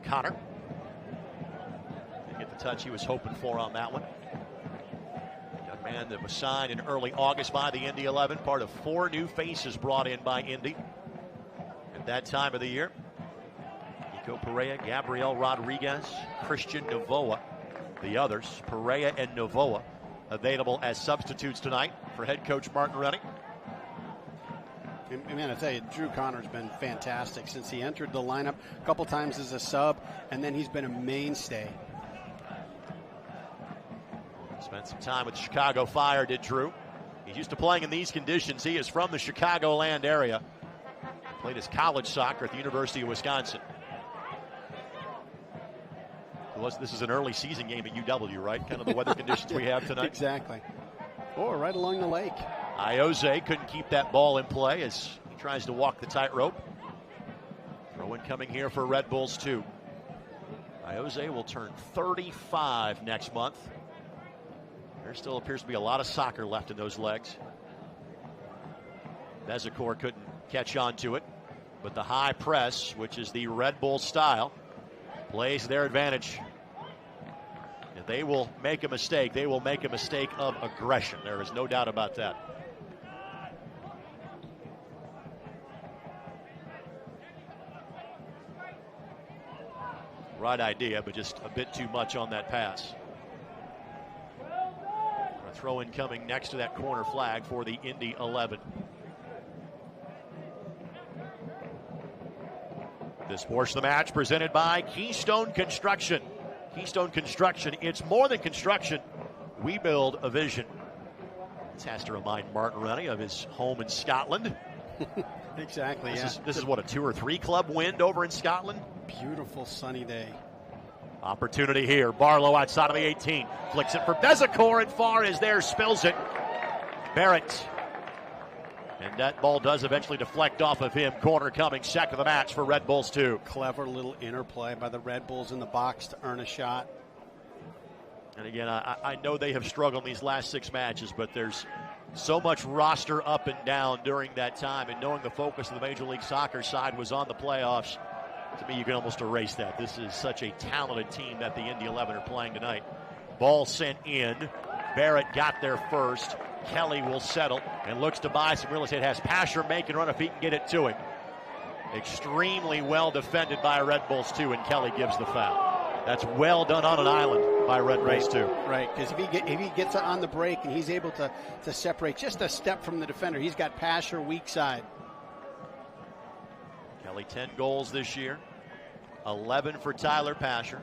Connor didn't get the touch he was hoping for on that one. Young man that was signed in early August by the Indy 11, part of four new faces brought in by Indy at that time of the year. Nico Perea, Gabriel Rodriguez, Christian Novoa. The others, Perea and Novoa, available as substitutes tonight for head coach Martin Rennie. And man, I tell you, Drew Connor's been fantastic since he entered the lineup a couple times as a sub, and then he's been a mainstay. Spent some time with the Chicago Fire, did Drew. He's used to playing in these conditions. He is from the Chicagoland area. Played his college soccer at the University of Wisconsin. This is an early season game at UW, right? Kind of the weather conditions we have tonight. Exactly. Or right along the lake. Ioze couldn't keep that ball in play as he tries to walk the tightrope. Throw-in coming here for Red Bulls, too. Ioze will turn 35 next month. There still appears to be a lot of soccer left in those legs. Desicourt couldn't catch on to it, but the high press, which is the Red Bull style, plays to their advantage. If they will make a mistake, they will make a mistake of aggression. There is no doubt about that. Right idea, but just a bit too much on that pass. A throw-in coming next to that corner flag for the Indy 11. This portion of the match presented by Keystone Construction. Keystone Construction, it's more than construction. We build a vision. This has to remind Martin Rennie of his home in Scotland. Exactly, This is what, a 2 or 3 club wind over in Scotland? Beautiful sunny day. Opportunity here. Barlow outside of the 18. Flicks it for Bezecourt, and far is there, spills it. Barrett. And that ball does eventually deflect off of him. Corner coming, second of the match for Red Bulls 2. Clever little interplay by the Red Bulls in the box to earn a shot. And again, I know they have struggled in these last 6 matches, but there's so much roster up and down during that time. And knowing the focus of the Major League Soccer side was on the playoffs, to me, you can almost erase that. This is such a talented team that the Indy 11 are playing tonight. Ball sent in. Barrett got there first. Kelly will settle and looks to buy some real estate. Has Pasher make and run if he can get it to him. Extremely well defended by Red Bulls 2, and Kelly gives the foul. That's well done on an island by Red Bulls 2. Right, because if he gets it on the break and he's able to separate just a step from the defender, he's got Pasher weak side. Kelly 10 goals this year, 11 for Tyler Pasher.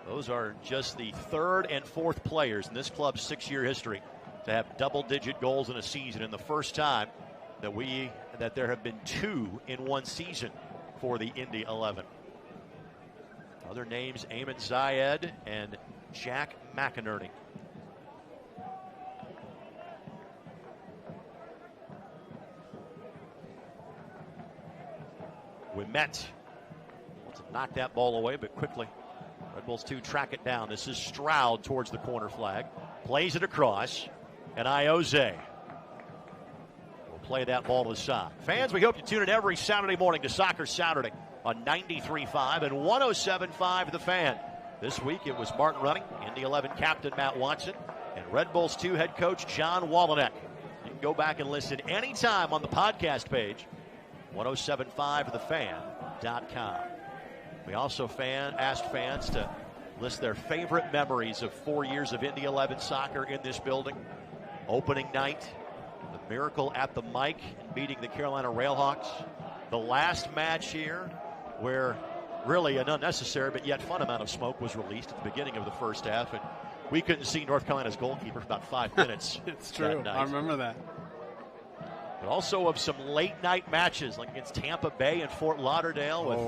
Those are just the 3rd and 4th players in this club's 6-year history to have double-digit goals in a season, and the first time that there have been 2 in one season for the Indy 11. Other names, Ayman Zayed and Jack McInerney. Wimet wants to knock that ball away, but quickly Red Bulls 2 track it down. This is Stroud towards the corner flag. Plays it across, and Ioze will play that ball to the side. Fans, we hope you tune in every Saturday morning to Soccer Saturday on 93.5 and 107.5 The Fan. This week it was Martin Running, Indy 11 captain Matt Watson, and Red Bulls 2 head coach John Walenek. You can go back and listen anytime on the podcast page, 1075thefan.com. We also asked fans to list their favorite memories of 4 years of Indy 11 soccer in this building. Opening night, the miracle at the Mike, beating the Carolina Railhawks. The last match here, where really an unnecessary but yet fun amount of smoke was released at the beginning of the first half, and we couldn't see North Carolina's goalkeeper for about 5 minutes. It's true. I remember that. But also of some late night matches, like against Tampa Bay and Fort Lauderdale, with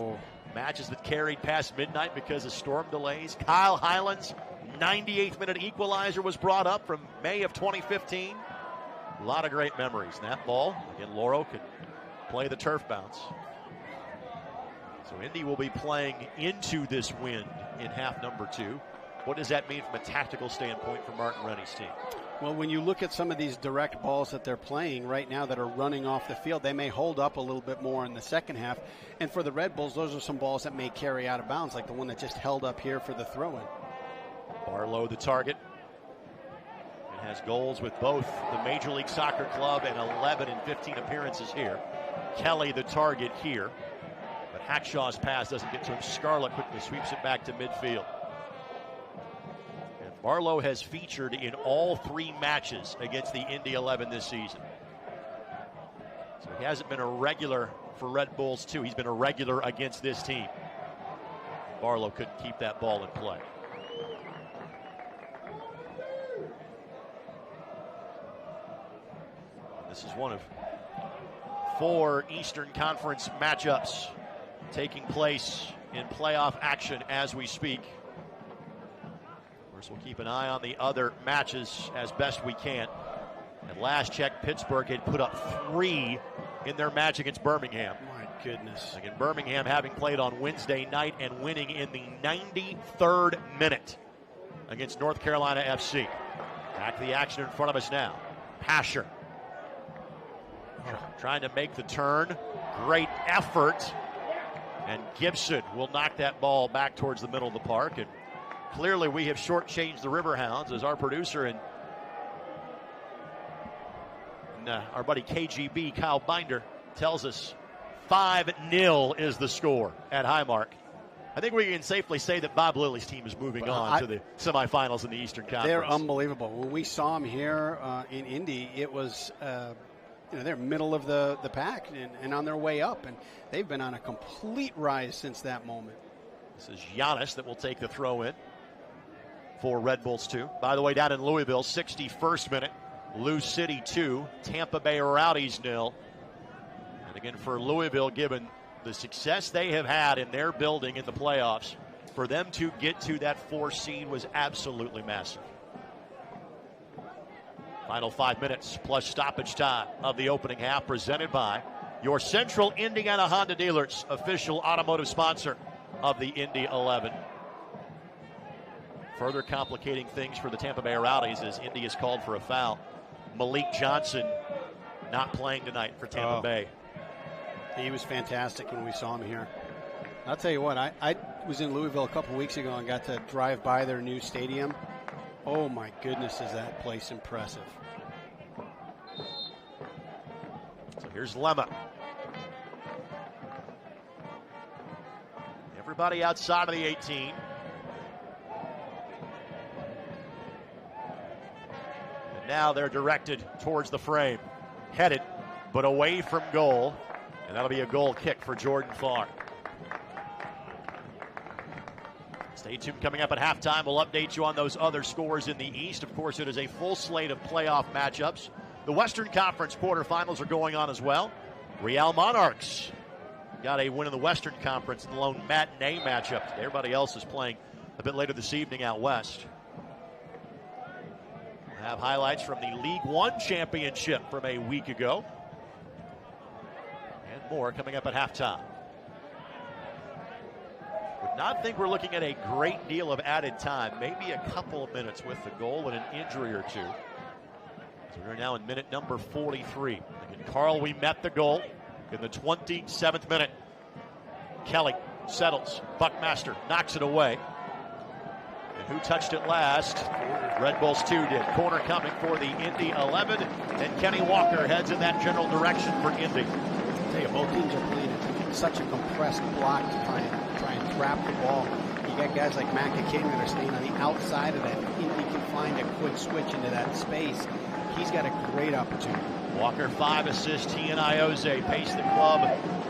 matches that carried past midnight because of storm delays. Kyle Highland's 98th minute equalizer was brought up from May of 2015. A lot of great memories. And that ball, again, Loro could play the turf bounce. So Indy will be playing into this wind in half number 2. What does that mean from a tactical standpoint for Martin Rennie's team? Well, when you look at some of these direct balls that they're playing right now that are running off the field, they may hold up a little bit more in the second half. And for the Red Bulls, those are some balls that may carry out of bounds, like the one that just held up here for the throw-in. Barlow the target. And has goals with both the Major League Soccer Club and 11 and 15 appearances here. Kelly the target here. But Hackshaw's pass doesn't get to him. Scarlett quickly sweeps it back to midfield. Barlow has featured in all 3 matches against the Indy 11 this season. So he hasn't been a regular for Red Bulls 2. He's been a regular against this team. Barlow couldn't keep that ball in play. This is one of 4 Eastern Conference matchups taking place in playoff action as we speak. We'll keep an eye on the other matches as best we can. At last check, Pittsburgh had put up 3 in their match against Birmingham. My goodness. Again, Birmingham having played on Wednesday night and winning in the 93rd minute against North Carolina FC. Back to the action in front of us now. Pasher trying to make the turn. Great effort. And Gibson will knock that ball back towards the middle of the park. And clearly, we have shortchanged the Riverhounds, as our producer and our buddy KGB, Kyle Binder, tells us 5-0 is the score at Highmark. I think we can safely say that Bob Lilly's team is moving on to the semifinals in the Eastern Conference. They're unbelievable. When we saw them here in Indy, it was they're middle of the pack and on their way up, and they've been on a complete rise since that moment. This is Giannis that will take the throw in for Red Bulls 2. By the way, down in Louisville, 61st minute, Lou City 2, Tampa Bay Rowdies 0. And again, for Louisville, given the success they have had in their building in the playoffs, for them to get to that 4 seed was absolutely massive. Final 5 minutes plus stoppage time of the opening half, presented by your Central Indiana Honda dealers, official automotive sponsor of the Indy 11. Further complicating things for the Tampa Bay Rowdies as Indy is called for a foul. Malik Johnson not playing tonight for Tampa Bay. He was fantastic when we saw him here. I'll tell you what, I was in Louisville a couple weeks ago and got to drive by their new stadium. Oh my goodness, is that place impressive. So here's Lemma. Everybody outside of the 18. And now they're directed towards the frame. Headed, but away from goal. And that'll be a goal kick for Jordan Farr. Stay tuned. Coming up at halftime, we'll update you on those other scores in the East. Of course, it is a full slate of playoff matchups. The Western Conference quarterfinals are going on as well. Real Monarchs got a win in the Western Conference in the lone matinee matchup. Everybody else is playing a bit later this evening out west. We'll have highlights from the League One championship from a week ago. And more coming up at halftime. Would not think we're looking at a great deal of added time. Maybe a couple of minutes with the goal and an injury or two. So we're now in minute number 43. Again, Carl, we met the goal in the 27th minute. Kelly settles. Buckmaster knocks it away. And who touched it last? Red Bulls 2 did. Corner coming for the Indy 11. And Kenny Walker heads in that general direction for Indy. I'll tell you, both teams are playing such a compressed block to try and trap the ball. You got guys like McAking that are staying on the outside of that. Indy can find a quick switch into that space. He's got a great opportunity. Walker 5 assists. He and Iose pace the club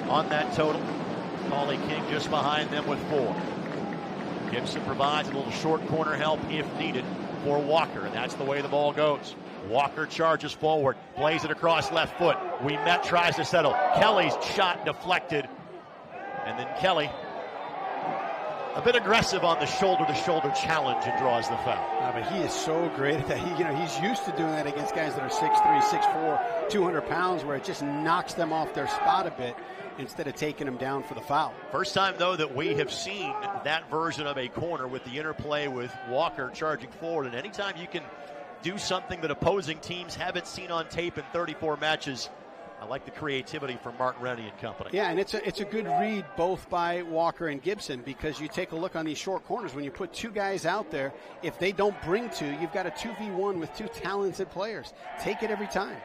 on that total. Paulie King just behind them with 4. Gibson provides a little short corner help if needed for Walker, and that's the way the ball goes. Walker charges forward, plays it across left foot. We met, tries to settle. Kelly's shot deflected, and then Kelly a bit aggressive on the shoulder-to-shoulder challenge and draws the foul. But he is so great at that. He's used to doing that against guys that are 6'3", 6'4", 200 pounds, where it just knocks them off their spot a bit instead of taking them down for the foul. First time, though, that we have seen that version of a corner with the interplay with Walker charging forward. And anytime you can do something that opposing teams haven't seen on tape in 34 matches, I like the creativity from Martin Rennie and company. Yeah, and it's a good read both by Walker and Gibson, because you take a look on these short corners. When you put 2 guys out there, if they don't bring 2, you've got a 2v1 with 2 talented players. Take it every time.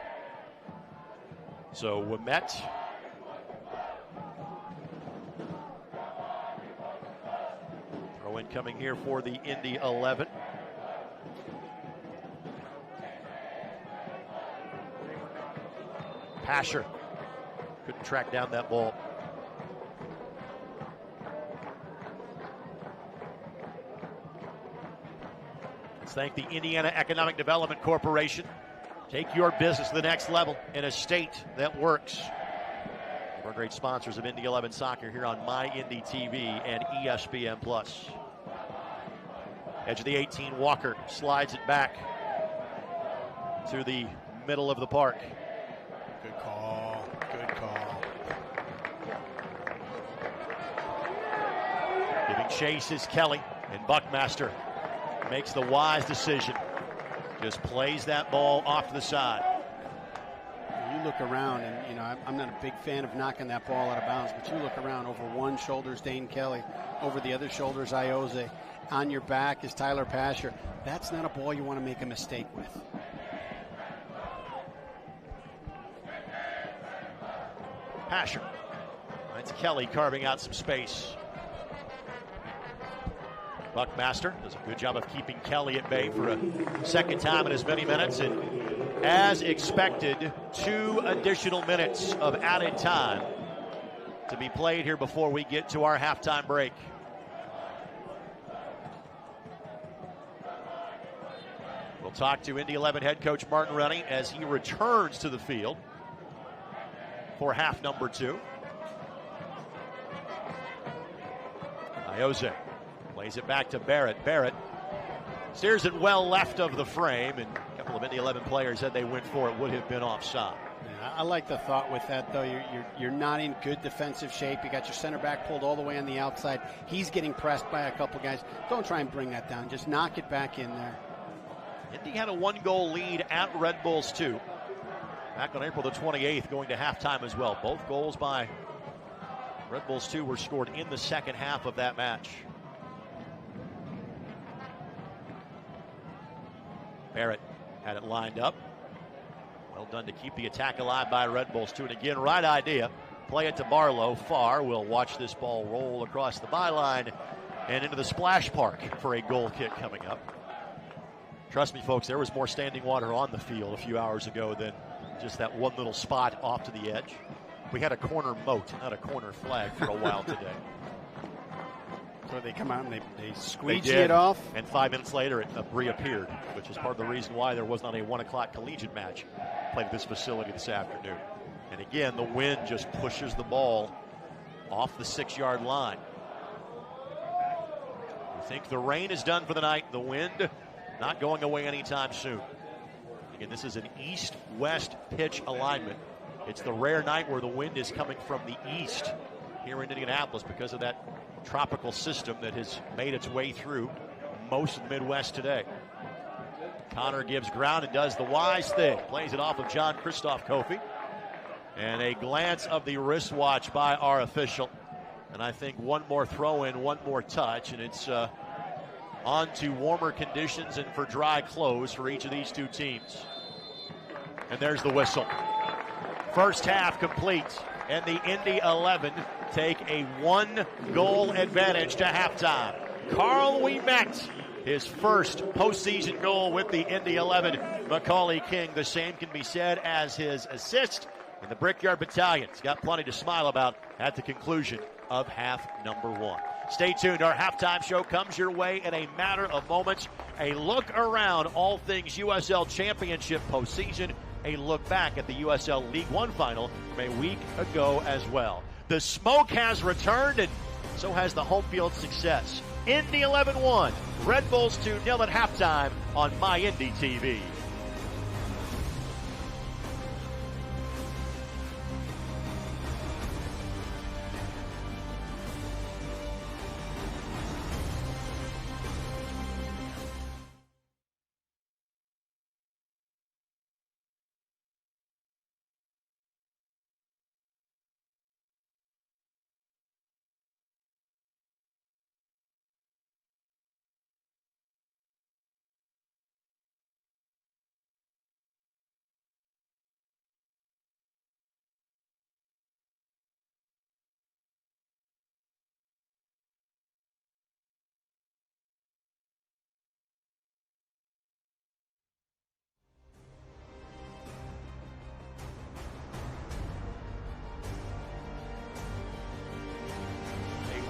So Wimet throw in coming here for the Indy 11. Pasher couldn't track down that ball. Let's thank the Indiana Economic Development Corporation. Take your business to the next level in a state that works. We're great sponsors of Indy 11 Soccer here on My Indy TV and ESPN+. Edge of the 18, Walker slides it back to the middle of the park. Good call. Good call. Giving chase is Kelly, and Buckmaster makes the wise decision. Just plays that ball off to the side. You look around, and I'm not a big fan of knocking that ball out of bounds, but you look around, over one shoulder's Dane Kelly, over the other shoulder's Iose. On your back is Tyler Pasher. That's not a ball you want to make a mistake with. Pasher. That's Kelly carving out some space. Buckmaster does a good job of keeping Kelly at bay for a second time in as many minutes. And as expected, 2 additional minutes of added time to be played here before we get to our halftime break. We'll talk to Indy 11 head coach Martin Rennie as he returns to the field for half number 2. Iose Plays it back to Barrett. Barrett steers it well left of the frame, and a couple of Indy 11 players said they went for it would have been offside. Yeah, I like the thought with that, though. You're not in good defensive shape. You got your center back pulled all the way on the outside. He's getting pressed by a couple guys. Don't try and bring that down. Just knock it back in there. Indy had a 1-goal lead at Red Bulls 2 back on April the 28th, going to halftime as well. Both goals by Red Bulls 2 were scored in the second half of that match. Barrett had it lined up. Well done to keep the attack alive by Red Bulls 2. And again, right idea. Play it to Barlow. Far will watch this ball roll across the byline and into the splash park for a goal kick coming up. Trust me, folks, there was more standing water on the field a few hours ago than just that one little spot off to the edge. We had a corner moat, not a corner flag, for a while today. So they come out and they squeegee it off. And 5 minutes later, it reappeared, which is part of the reason why there was not a 1 o'clock collegiate match played at this facility this afternoon. And again, the wind just pushes the ball off the 6-yard line. I think the rain is done for the night. The wind not going away anytime soon. Again, this is an east-west pitch alignment. It's the rare night where the wind is coming from the east here in Indianapolis because of that tropical system that has made its way through most of the Midwest today. Connor gives ground and does the wise thing. Plays it off of John Christoph Kofi. And a glance of the wristwatch by our official. And I think one more throw in, one more touch, and it's on to warmer conditions and for dry clothes for each of these two teams. And there's the whistle. First half complete, and the Indy 11 take a 1-goal advantage to halftime. Carl Ouimet, his first postseason goal with the Indy 11. Macaulay King, the same can be said as his assist. And the Brickyard Battalion's got plenty to smile about at the conclusion of half number 1. Stay tuned. Our halftime show comes your way in a matter of moments. A look around all things USL Championship postseason. A look back at the USL League One final from a week ago as well. The smoke has returned, and so has the home field success. Indy 11-1, Red Bulls 2-0 at halftime on MyIndy TV.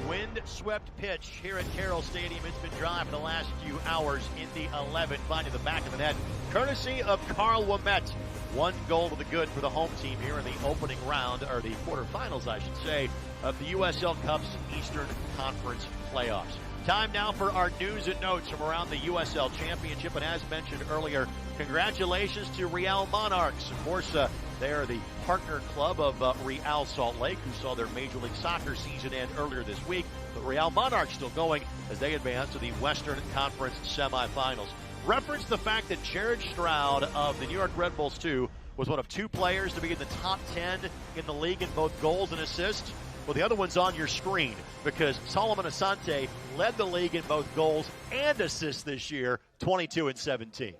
Wind-swept pitch here at Carroll Stadium. It's been dry for the last few hours. Indy 11 finding the back of the net, courtesy of Carl Ouimet. 1 goal to the good for the home team here in the opening round, or the quarterfinals, I should say, of the USL Cup's Eastern Conference playoffs. Time now for our news and notes from around the USL Championship. And as mentioned earlier, congratulations to Real Monarchs. Of course, they are the partner club of Real Salt Lake, who saw their Major League Soccer season end earlier this week. But Real Monarchs still going as they advance to the Western Conference semifinals. Reference the fact that Jared Stroud of the New York Red Bulls 2 was one of 2 players to be in the top 10 in the league in both goals and assists. Well, the other one's on your screen because Solomon Asante led the league in both goals and assists this year, 22 and 17.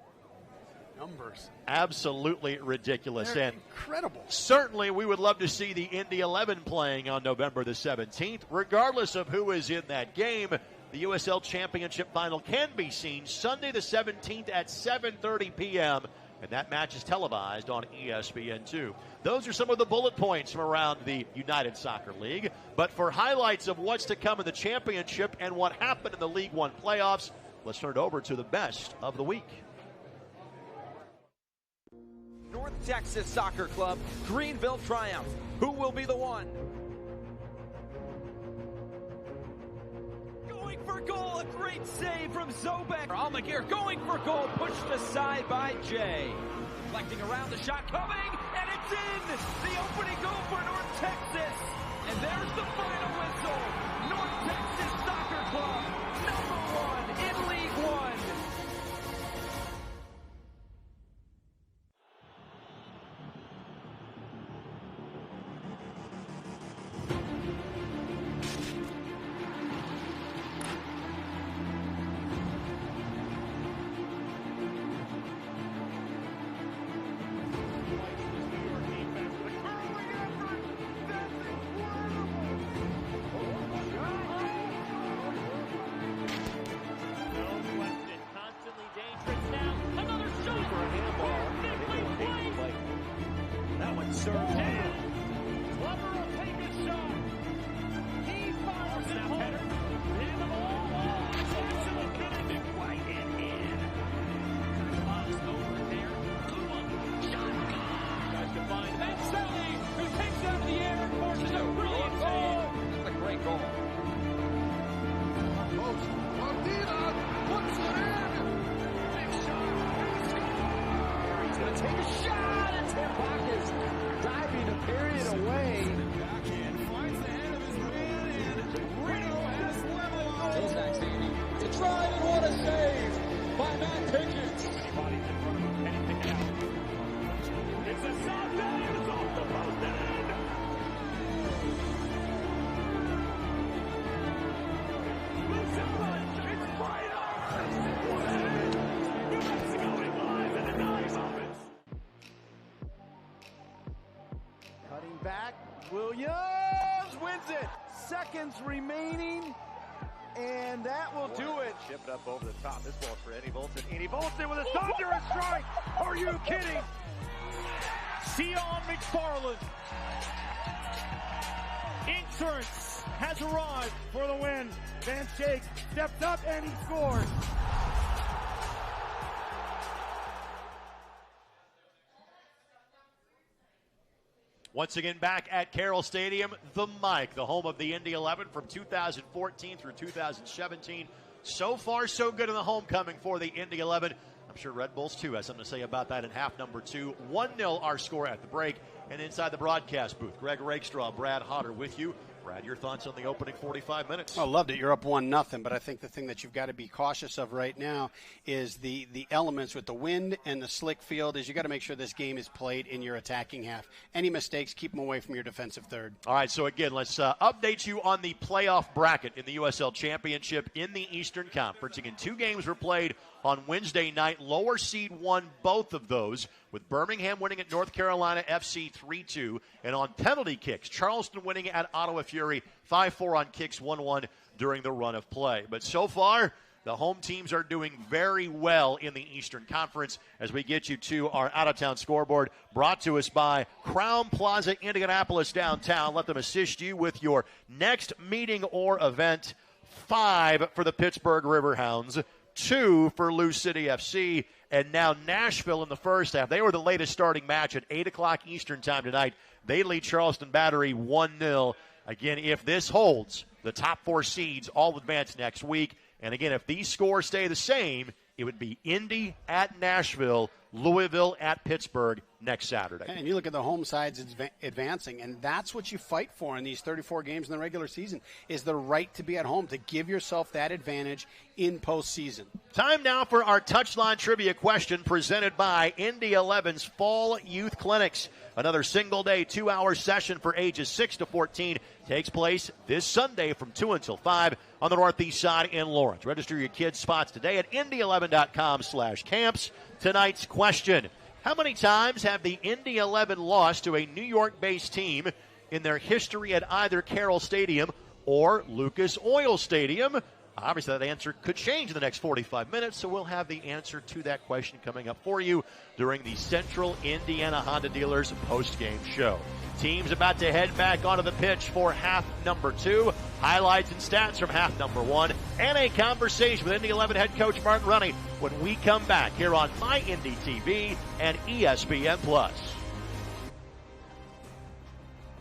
Numbers. Absolutely ridiculous. They're and incredible. Certainly we would love to see the Indy 11 playing on November the 17th. Regardless of who is in that game, the USL Championship final can be seen Sunday the 17th at 7:30 p.m., and that match is televised on ESPN2. Those are some of the bullet points from around the United Soccer League. But for highlights of what's to come in the championship and what happened in the League One playoffs, let's turn it over to the best of the week. North Texas Soccer Club, Greenville triumph. Who will be the one? Going for goal, a great save from Zobek. Almaguer going for goal, pushed aside by Jay. Reflecting around, the shot coming, and it's in! The opening goal for North Texas. And there's the final whistle. North Texas Soccer Club, #1 in League One. Back, Williams wins it. Seconds remaining, and that will do it. Chip it up over the top. This ball's for Indy Volson. Indy Volson with a thunderous strike. Are you kidding? Sion McFarland. Insurance has arrived for the win. Van Schaik steps up and he scores. Once again, back at Carroll Stadium, the Mike, the home of the Indy 11 from 2014 through 2017. So far, so good in the homecoming for the Indy 11. I'm sure Red Bulls, too, has something to say about that in half number 2. 1-0 our score at the break. And inside the broadcast booth, Greg Rakestraw, Brad Hodder with you. Brad, your thoughts on the opening 45 minutes? I loved it. You're up 1-0, but I think the thing that you've got to be cautious of right now is the elements with the wind and the slick field is you got to make sure this game is played in your attacking half. Any mistakes, keep them away from your defensive third. All right, so again, let's update you on the playoff bracket in the USL Championship in the Eastern Conference. Again, 2 games were played on Wednesday night. Lower seed won both of those, with Birmingham winning at North Carolina FC 3-2. And on penalty kicks, Charleston winning at Ottawa Fury 5-4 on kicks, 1-1 during the run of play. But so far, the home teams are doing very well in the Eastern Conference as we get you to our out-of-town scoreboard brought to us by Crown Plaza Indianapolis downtown. Let them assist you with your next meeting or event. 5 for the Pittsburgh Riverhounds, 2 for Lou City FC, and now Nashville in the first half. They were the latest starting match at 8 o'clock Eastern time tonight. They lead Charleston Battery 1-0. Again, if this holds, the top 4 seeds all advance next week. And again, if these scores stay the same, it would be Indy at Nashville, Louisville at Pittsburgh next Saturday. And you look at the home sides advancing, and that's what you fight for in these 34 games in the regular season, is the right to be at home, to give yourself that advantage in postseason. Time now for our Touchline Trivia question presented by Indy 11's Fall Youth Clinics. Another single-day, 2-hour session for ages 6 to 14 takes place this Sunday from 2 until 5 on the northeast side in Lawrence. Register your kids' spots today at indy11.com/camps. Tonight's question: how many times have the Indy 11 lost to a New York-based team in their history at either Carroll Stadium or Lucas Oil Stadium? Obviously, that answer could change in the next 45 minutes, so we'll have the answer to that question coming up for you during the Central Indiana Honda Dealers post-game show. Teams about to head back onto the pitch for half number 2. Highlights and stats from half number 1, and a conversation with Indy 11 head coach Martin Runny when we come back here on My Indy TV and ESPN+.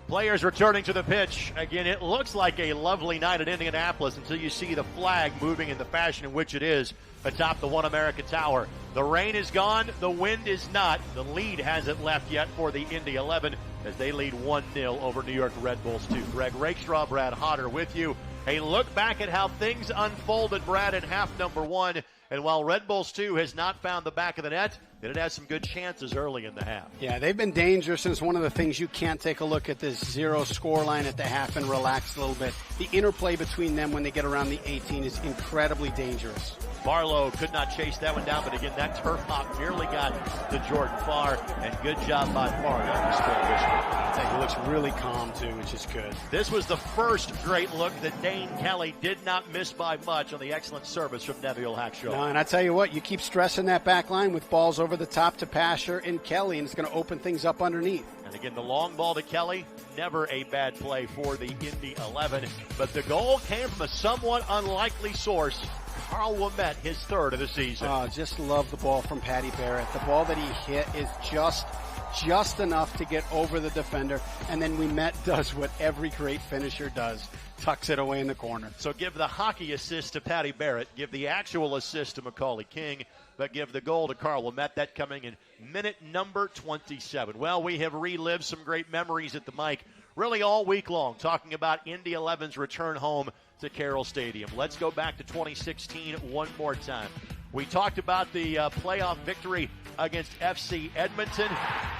Players returning to the pitch. Again, it looks like a lovely night at Indianapolis until you see the flag moving in the fashion in which it is atop the One America Tower. The rain is gone. The wind is not. The lead hasn't left yet for the Indy 11 as they lead 1-0 over New York Red Bulls 2. Greg Rakestraw, Brad Hodder with you. A look back at how things unfolded, Brad, in half number 1. And while Red Bulls 2 has not found the back of the net, it has some good chances early in the half. Yeah, they've been dangerous, and it's one of the things you can't take a look at this 0 score line at the half and relax a little bit. The interplay between them when they get around the 18 is incredibly dangerous. Barlow could not chase that one down, but again, that turf hop nearly got to Jordan Farr, and good job by Farr not to spill this one. He looks really calm, too, which is good. This was the first great look that Dane Kelly did not miss by much on the excellent service from Neville Hackshaw. No, and I tell you what, you keep stressing that back line with balls over the top to Pasher and Kelly, and it's going to open things up underneath. And again, the long ball to Kelly, never a bad play for the Indy 11, but the goal came from a somewhat unlikely source. Carl Ouimet, his third of the season. Just love the ball from Patty Barrett. The ball that he hit is just enough to get over the defender, and then Ouimet does what every great finisher does, tucks it away in the corner. So give the hockey assist to Patty Barrett, give the actual assist to Macaulay King, but give the goal to Carl Ouimet. That coming in minute number 27. Well, we have relived some great memories at the mic really all week long, talking about Indy 11's return home to Carroll Stadium. Let's go back to 2016 one more time. We talked about the playoff victory against FC Edmonton.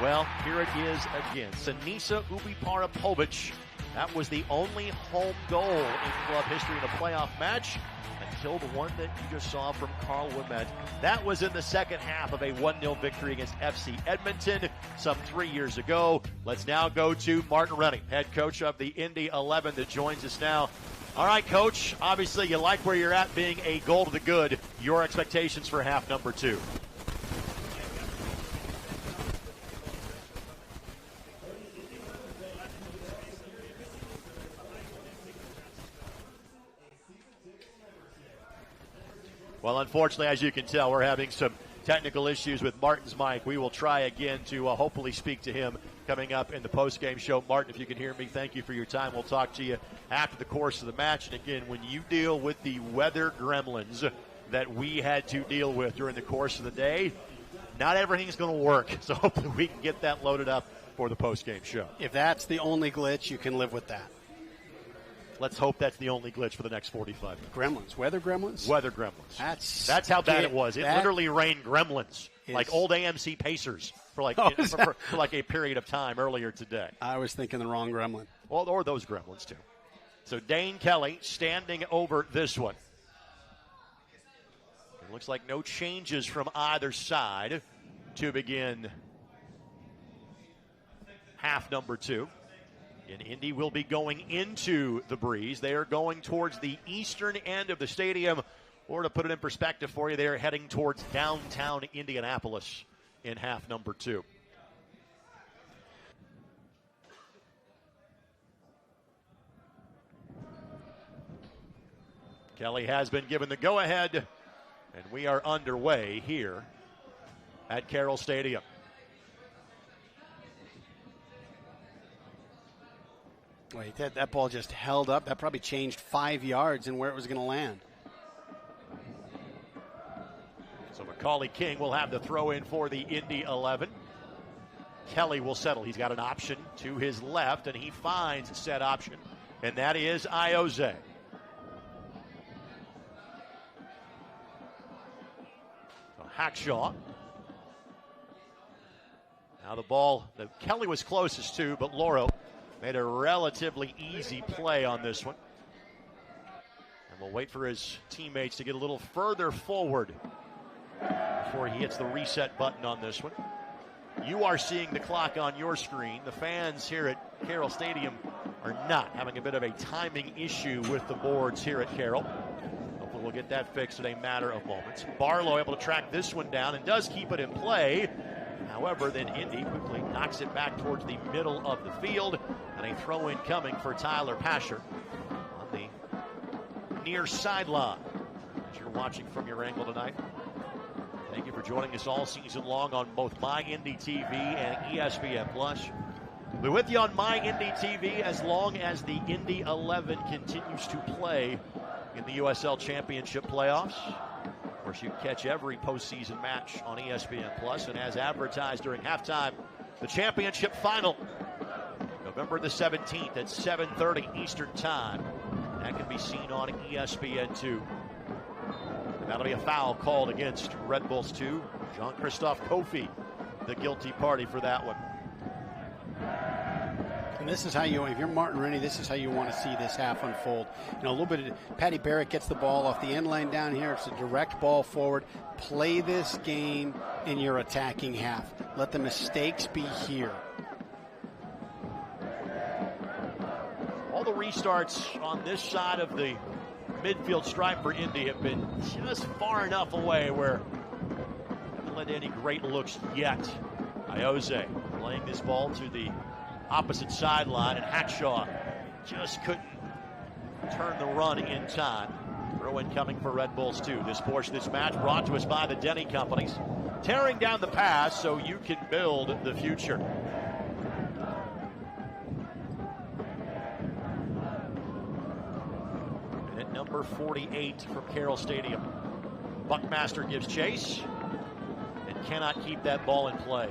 Well, here it is again. Sinisa Ubipara-Povic. That was the only home goal in club history in a playoff match until the one that you just saw from Carl Ouimet. That was in the second half of a 1-0 victory against FC Edmonton some 3 years ago. Let's now go to Martin Rennie, head coach of the Indy 11 that joins us now. All right, Coach, obviously you like where you're at being a goal to the good. Your expectations for half number 2. Well, unfortunately, as you can tell, we're having some technical issues with Martin's mic. We will try again to hopefully speak to him coming up in the post-game show. Martin, if you can hear me, thank you for your time. We'll talk to you after the course of the match. And again, when you deal with the weather gremlins that we had to deal with during the course of the day, not everything's going to work. So hopefully we can get that loaded up for the post-game show. If that's the only glitch, you can live with that. Let's hope that's the only glitch for the next 45 minutes. Gremlins. Weather gremlins? Weather gremlins. That's how bad it was. It that literally rained gremlins, like old AMC Pacers for like for like a period of time earlier today. I was thinking the wrong gremlin. Well, or those gremlins too. So Dane Kelly standing over this one. It looks like no changes from either side to begin half number 2. And Indy will be going into the breeze. They are going towards the eastern end of the stadium. Or to put it in perspective for you, they are heading towards downtown Indianapolis in half number 2. Kelly has been given the go-ahead, and we are underway here at Carroll Stadium. Wait, that ball just held up. That probably changed 5 yards in where it was going to land. So Macaulay King will have the throw in for the Indy 11. Kelly will settle. He's got an option to his left, and he finds said option, and that is Ioze. So Hackshaw. Now the ball that Kelly was closest to, but Loro made a relatively easy play on this one. And we'll wait for his teammates to get a little further forward before he hits the reset button on this one. You are seeing the clock on your screen. The fans here at Carroll Stadium are not, having a bit of a timing issue with the boards here at Carroll. Hopefully we'll get that fixed in a matter of moments. Barlow able to track this one down and does keep it in play. However, then Indy quickly knocks it back towards the middle of the field, and a throw-in coming for Tyler Pasher on the near sideline. As you're watching from your angle tonight, thank you for joining us all season long on both My Indy TV and ESPN Plus. We're with you on My Indy TV as long as the Indy 11 continues to play in the USL Championship playoffs. Of course, you can catch every postseason match on ESPN Plus, and as advertised during halftime, the championship final, November the 17th at 7:30 Eastern Time. That can be seen on ESPN2. And that'll be a foul called against Red Bulls 2. Jean-Christophe Kofi, the guilty party for that one. And this is how if you're Martin Rennie, this is how you want to see this half unfold. A little bit of Patty Barrett gets the ball off the end line down here. It's a direct ball forward. Play this game in your attacking half. Let the mistakes be here. All the restarts on this side of the midfield stripe for Indy have been just far enough away where haven't led to any great looks yet. Iose playing this ball to the opposite sideline, and Hackshaw just couldn't turn the run in time. Throw-in coming for Red Bulls 2. This portion of this match brought to us by the Denny Companies. Tearing down the past so you can build the future. And at number 48 from Carroll Stadium, Buckmaster gives chase and cannot keep that ball in play.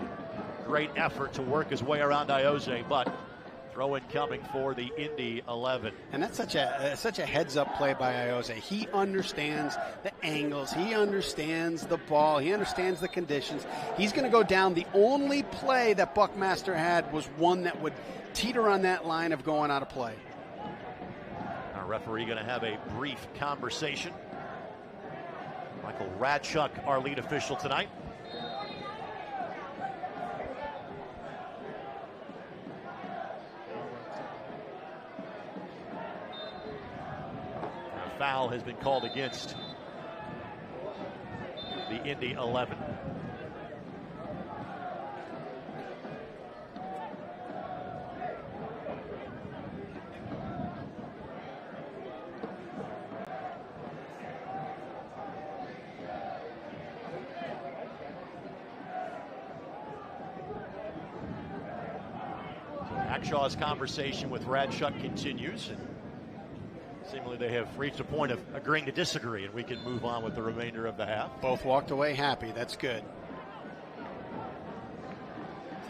Great effort to work his way around Iose, but throw-in coming for the Indy 11. And that's such a heads-up play by Iose. He understands the angles. He understands the ball. He understands the conditions. He's going to go down. The only play that Buckmaster had was one that would teeter on that line of going out of play. Our referee going to have a brief conversation. Michael Radchuk, our lead official tonight. Foul has been called against the Indy 11. Hackshaw's conversation with Radchuk continues, and seemingly they have reached a point of agreeing to disagree, and we can move on with the remainder of the half. Both walked away happy. That's good.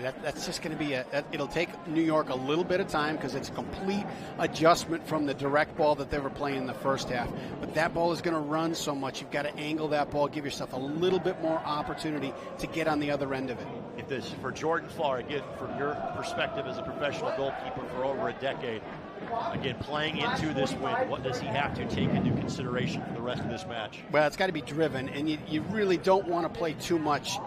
That's just going to be it'll take New York a little bit of time because it's a complete adjustment from the direct ball that they were playing in the first half. But that ball is going to run so much. You've got to angle that ball, give yourself a little bit more opportunity to get on the other end of it. If this for Jordan Farr, again, from your perspective as a professional goalkeeper for over a decade, again, playing into this win, what does he have to take into consideration for the rest of this match? Well, it's got to be driven, and you really don't want to play too much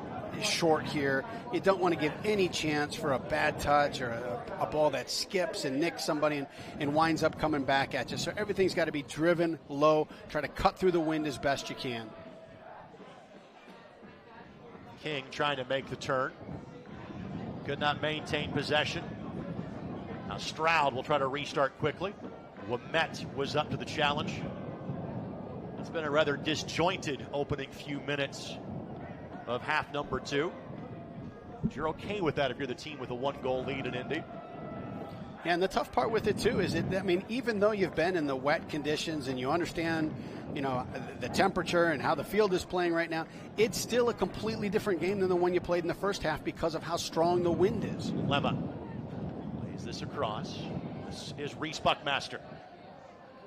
short here. You don't want to give any chance for a bad touch or a ball that skips and nicks somebody and winds up coming back at you. So everything's got to be driven low. Try to cut through the wind as best you can. King trying to make the turn. Could not maintain possession. Now Stroud will try to restart quickly. Ouimet was up to the challenge. It's been a rather disjointed opening few minutes of half number 2. But you're okay with that if you're the team with a 1-goal lead in Indy. Yeah, and the tough part with it too is even though you've been in the wet conditions and you understand, the temperature and how the field is playing right now, it's still a completely different game than the one you played in the first half because of how strong the wind is. Lemma plays this across. This is Reese Buckmaster.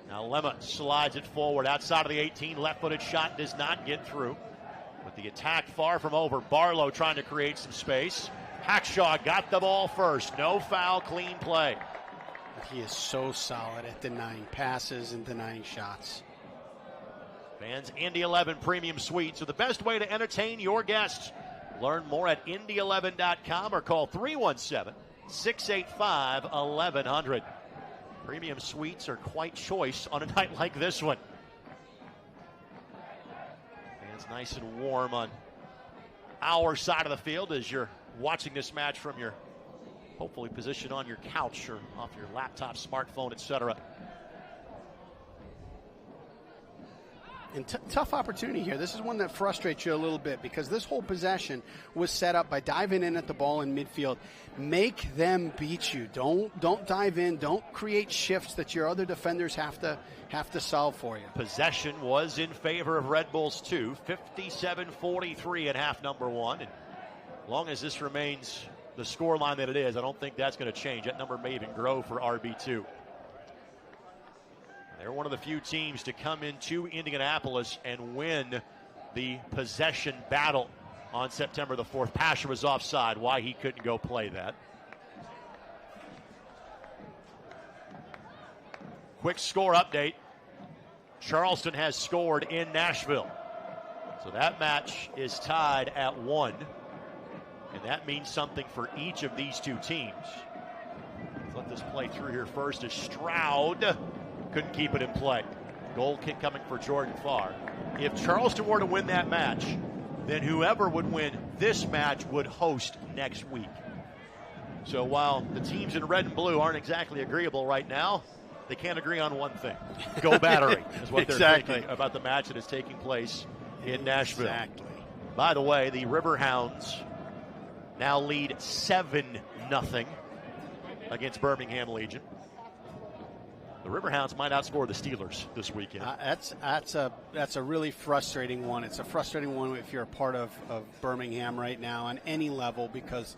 Now Lemma slides it forward outside of the 18. Left-footed shot does not get through. With the attack far from over, Barlow trying to create some space. Hackshaw got the ball first. No foul, clean play. He is so solid at denying passes and denying shots. Fans, Indy 11 Premium Suites are the best way to entertain your guests. Learn more at Indy11.com or call 317-685-1100. Premium Suites are quite choice on a night like this one. Fans nice and warm on our side of the field as you're watching this match from your hopefully position on your couch or off your laptop, smartphone, etc. And tough opportunity here. This is one that frustrates you a little bit because this whole possession was set up by diving in at the ball in midfield. Make them beat you. Don't dive in. Don't create shifts that your other defenders have to solve for you. Possession was in favor of Red Bulls 2, 57-43 at half number one. And as long as this remains the scoreline that it is, I don't think that's going to change. That number may even grow for RB2. They're one of the few teams to come into Indianapolis and win the possession battle on September the 4th. Pasher was offside. Why he couldn't go play that. Quick score update. Charleston has scored in Nashville. So that match is tied at 1. And that means something for each of these two teams. Let's let this play through here first as Stroud couldn't keep it in play. Goal kick coming for Jordan Farr. If Charleston were to win that match, then whoever would win this match would host next week. So while the teams in red and blue aren't exactly agreeable right now, they can't agree on one thing. Go Battery is what they're thinking about the match that is taking place in Nashville. Exactly. By the way, the Riverhounds now lead 7-0 against Birmingham Legion. The Riverhounds might outscore the Steelers this weekend. That's a really frustrating one. It's a frustrating one if you're a part of Birmingham right now on any level because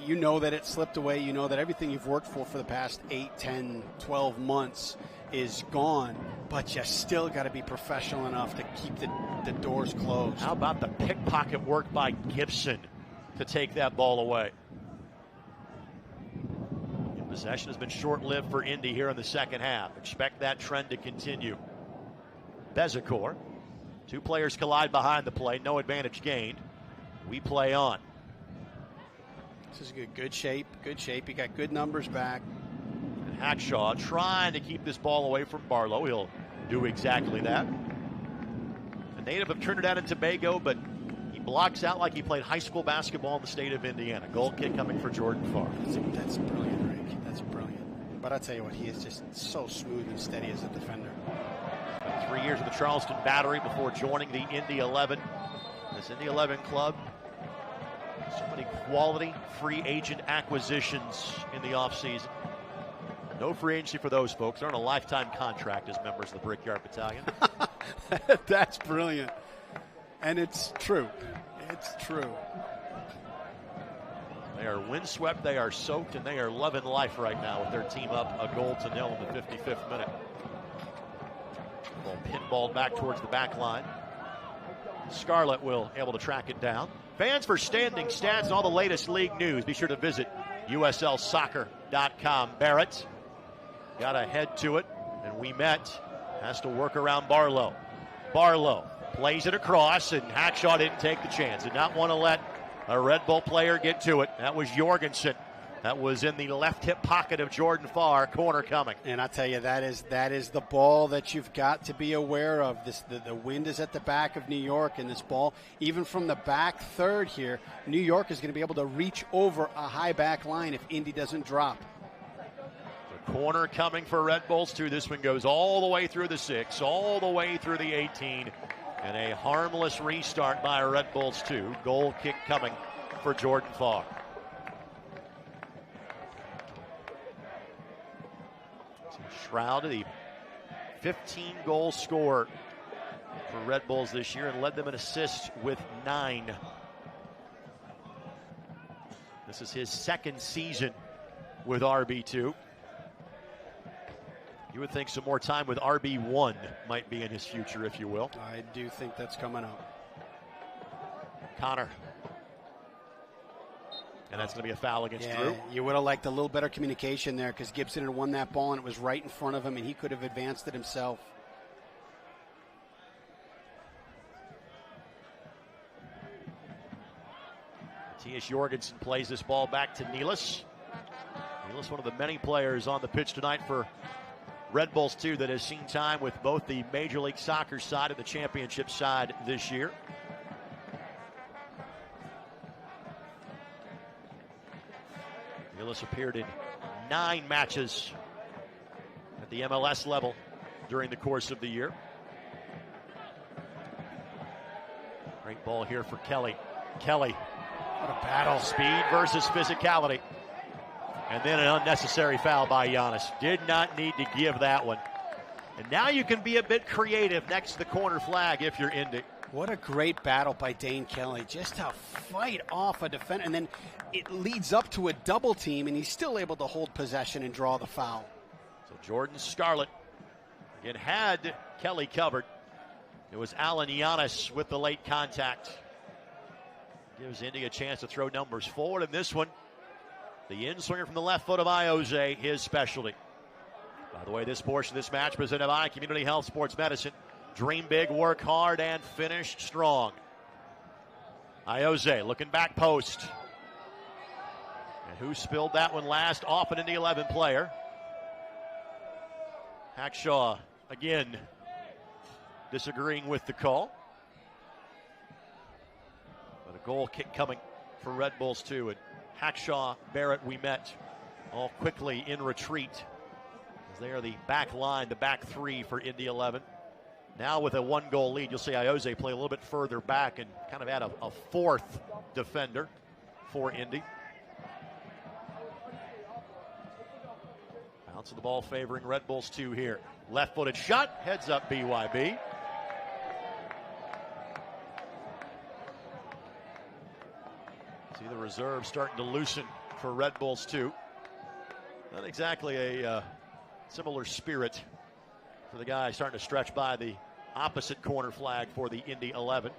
you know that it slipped away. You know that everything you've worked for the past 8, 10, 12 months is gone, but you still got to be professional enough to keep the doors closed. How about the pickpocket work by Gibson to take that ball away? Possession has been short-lived for Indy here in the second half. Expect that trend to continue. Bezecourt. Two players collide behind the play. No advantage gained. We play on. This is good shape. Good shape. You got good numbers back. And Hackshaw trying to keep this ball away from Barlow. He'll do exactly that. A native of Trinidad and Tobago, but he blocks out like he played high school basketball in the state of Indiana. Goal kick coming for Jordan Farr. That's brilliant, Rick. That's brilliant. But I'll tell you what, he is just so smooth and steady as a defender. 3 years with the Charleston Battery before joining the Indy 11. This Indy 11 club, so many quality free agent acquisitions in the offseason. No free agency for those folks. They're on a lifetime contract as members of the Brickyard Battalion. That's brilliant. And it's true. It's true. They are windswept, they are soaked, and they are loving life right now with their team up 1-0 in the 55th minute. Ball pinballed back towards the back line. Scarlett will able to track it down. Fans, for standing stats and all the latest league news, be sure to visit uslsoccer.com. Barrett got to head to it, and we met. Has to work around Barlow. Barlow plays it across, and Hackshaw didn't take the chance. Did not want to let a Red Bull player get to it. That was Jorgensen. That was in the left hip pocket of Jordan Farr. Corner coming. And I tell you, that is the ball that you've got to be aware of. The wind is at the back of New York, and this ball, even from the back third here, New York is going to be able to reach over a high back line if Indy doesn't drop. The corner coming for Red Bulls 2. This one goes all the way through the 6, all the way through the 18. And a harmless restart by Red Bulls 2. Goal kick coming for Jordan Farr. Shroud, the 15-goal scorer for Red Bulls this year, and led them in assists with 9. This is his second season with RB2. You would think some more time with RB1 might be in his future, if you will. I do think that's coming up. Connor. And that's going to be a foul against Drew. You would have liked a little better communication there because Gibson had won that ball and it was right in front of him and he could have advanced it himself. T.S. Jorgensen plays this ball back to Nealis. Nealis, one of the many players on the pitch tonight for Red Bulls 2 that has seen time with both the Major League Soccer side and the championship side this year. Nealis appeared in 9 matches at the MLS level during the course of the year. Great ball here for Kelly. Kelly. What a battle. Speed versus physicality. And then an unnecessary foul by Giannis. Did not need to give that one. And now you can be a bit creative next to the corner flag if you're Indy. What a great battle by Dane Kelly. Just to fight off a defender. And then it leads up to a double team, and he's still able to hold possession and draw the foul. So Jordan Scarlett again had Kelly covered. It was Alan Giannis with the late contact. Gives Indy a chance to throw numbers forward. And this one, the in-swinger from the left foot of Iose, his specialty. By the way, this portion of this match presented by Community Health Sports Medicine. Dream big, work hard, and finish strong. Iose looking back post. And who spilled that one last? Off an Indy 11 player. Hackshaw again disagreeing with the call. But a goal kick coming for Red Bulls too. And Hackshaw, Barrett, we met all quickly in retreat. As they are the back line, the back three for Indy 11. Now with a 1-goal lead, you'll see Iose play a little bit further back and kind of add a fourth defender for Indy. Bounce of the ball favoring Red Bulls 2 here. Left-footed shot, heads up BYB. See the reserve starting to loosen for Red Bulls 2. Not exactly a similar spirit for the guy starting to stretch by the opposite corner flag for the Indy 11.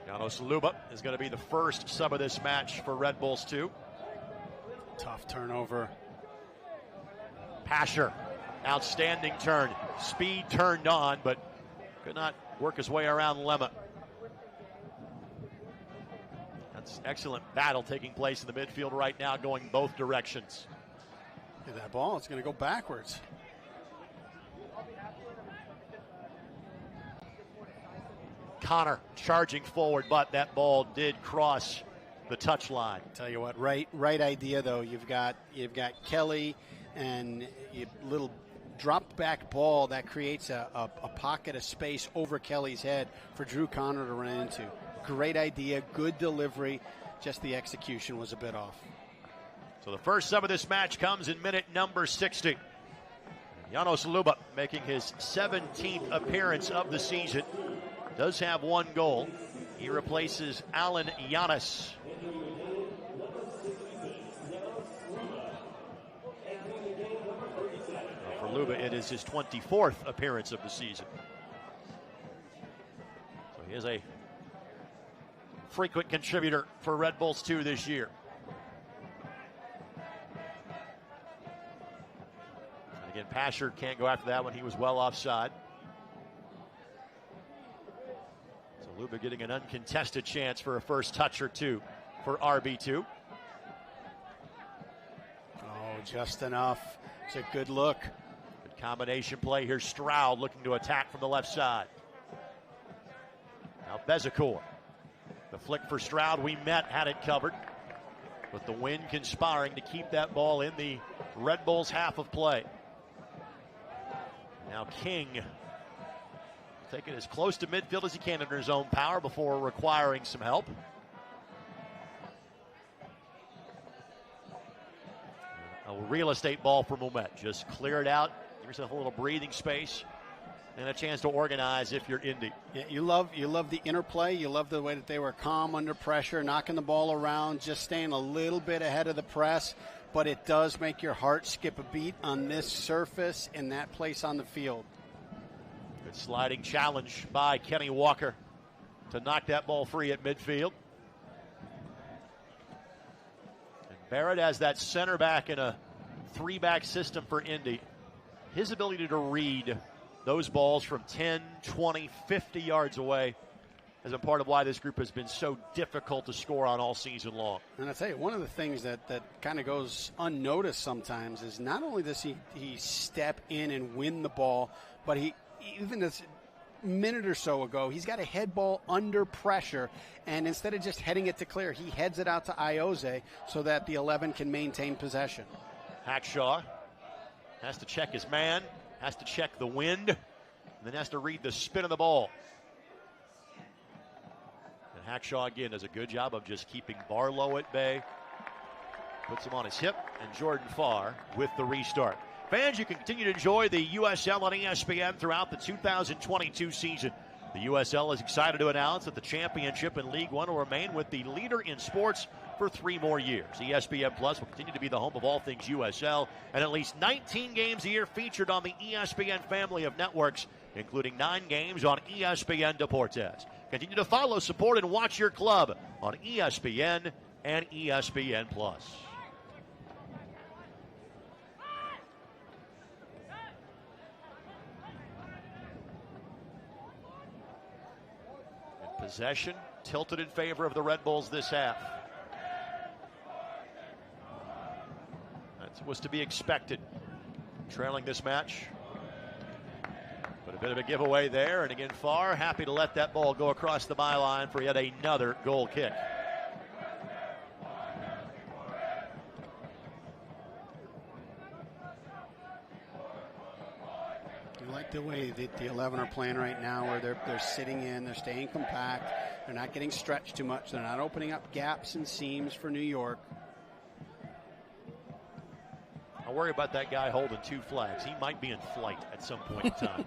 Janos Luba is going to be the first sub of this match for Red Bulls 2. Tough turnover. Pasher, outstanding turn. Speed turned on, but could not work his way around Lemma. That's excellent battle taking place in the midfield right now, going both directions. Look at that ball, it's going to go backwards. Connor charging forward, but that ball did cross the touchline. Tell you what, right idea though. You've got Kelly and a little drop back ball that creates a pocket of space over Kelly's head for Drew Connor to run into. Great idea, good delivery, just the execution was a bit off. So the first sub of this match comes in minute number 60. Janos Luba making his 17th appearance of the season. Does have 1 goal. He replaces Alan Giannis. For Luba, it is his 24th appearance of the season. So he is a frequent contributor for Red Bulls 2 this year. And again, Pasher can't go after that one. He was well offside. So Luba getting an uncontested chance for a first touch or two for RB2. Oh, just enough. It's a good look. Good combination play here. Stroud looking to attack from the left side. Now Bezecourt. The flick for Stroud, we met, had it covered. With the wind conspiring to keep that ball in the Red Bulls half of play. Now King taking as close to midfield as he can under his own power before requiring some help. A real estate ball for Moumet. Just clear it out, give yourself a little breathing space, and a chance to organize if you're Indy. Yeah, you love the interplay. You love the way that they were calm under pressure, knocking the ball around, just staying a little bit ahead of the press. But it does make your heart skip a beat on this surface in that place on the field. Good sliding challenge by Kenny Walker to knock that ball free at midfield. And Barrett, as that center back in a 3-back system for Indy, his ability to read those balls from 10, 20, 50 yards away has been part of why this group has been so difficult to score on all season long. And I tell you, one of the things that kind of goes unnoticed sometimes is not only does he step in and win the ball, but he even does minute or so ago, he's got a head ball under pressure, and instead of just heading it to clear, he heads it out to Ioze so that the 11 can maintain possession. Hackshaw has to check his man, has to check the wind, and then has to read the spin of the ball. And Hackshaw, again, does a good job of just keeping Barlow at bay. Puts him on his hip, and Jordan Farr with the restart. Fans, you can continue to enjoy the USL on ESPN throughout the 2022 season. The USL is excited to announce that the championship in League One will remain with the leader in sports for 3 more years. ESPN Plus will continue to be the home of all things USL, and at least 19 games a year featured on the ESPN family of networks, including 9 games on ESPN Deportes. Continue to follow, support, and watch your club on ESPN and ESPN Plus. Possession tilted in favor of the Red Bulls this half. That was to be expected. Trailing this match. But a bit of a giveaway there. And again, Farr happy to let that ball go across the byline for yet another goal kick. You like the way that the 11 are playing right now, where they're sitting in, they're staying compact, they're not getting stretched too much, they're not opening up gaps and seams for New York. I worry about that guy holding 2 flags. He might be in flight at some point in time.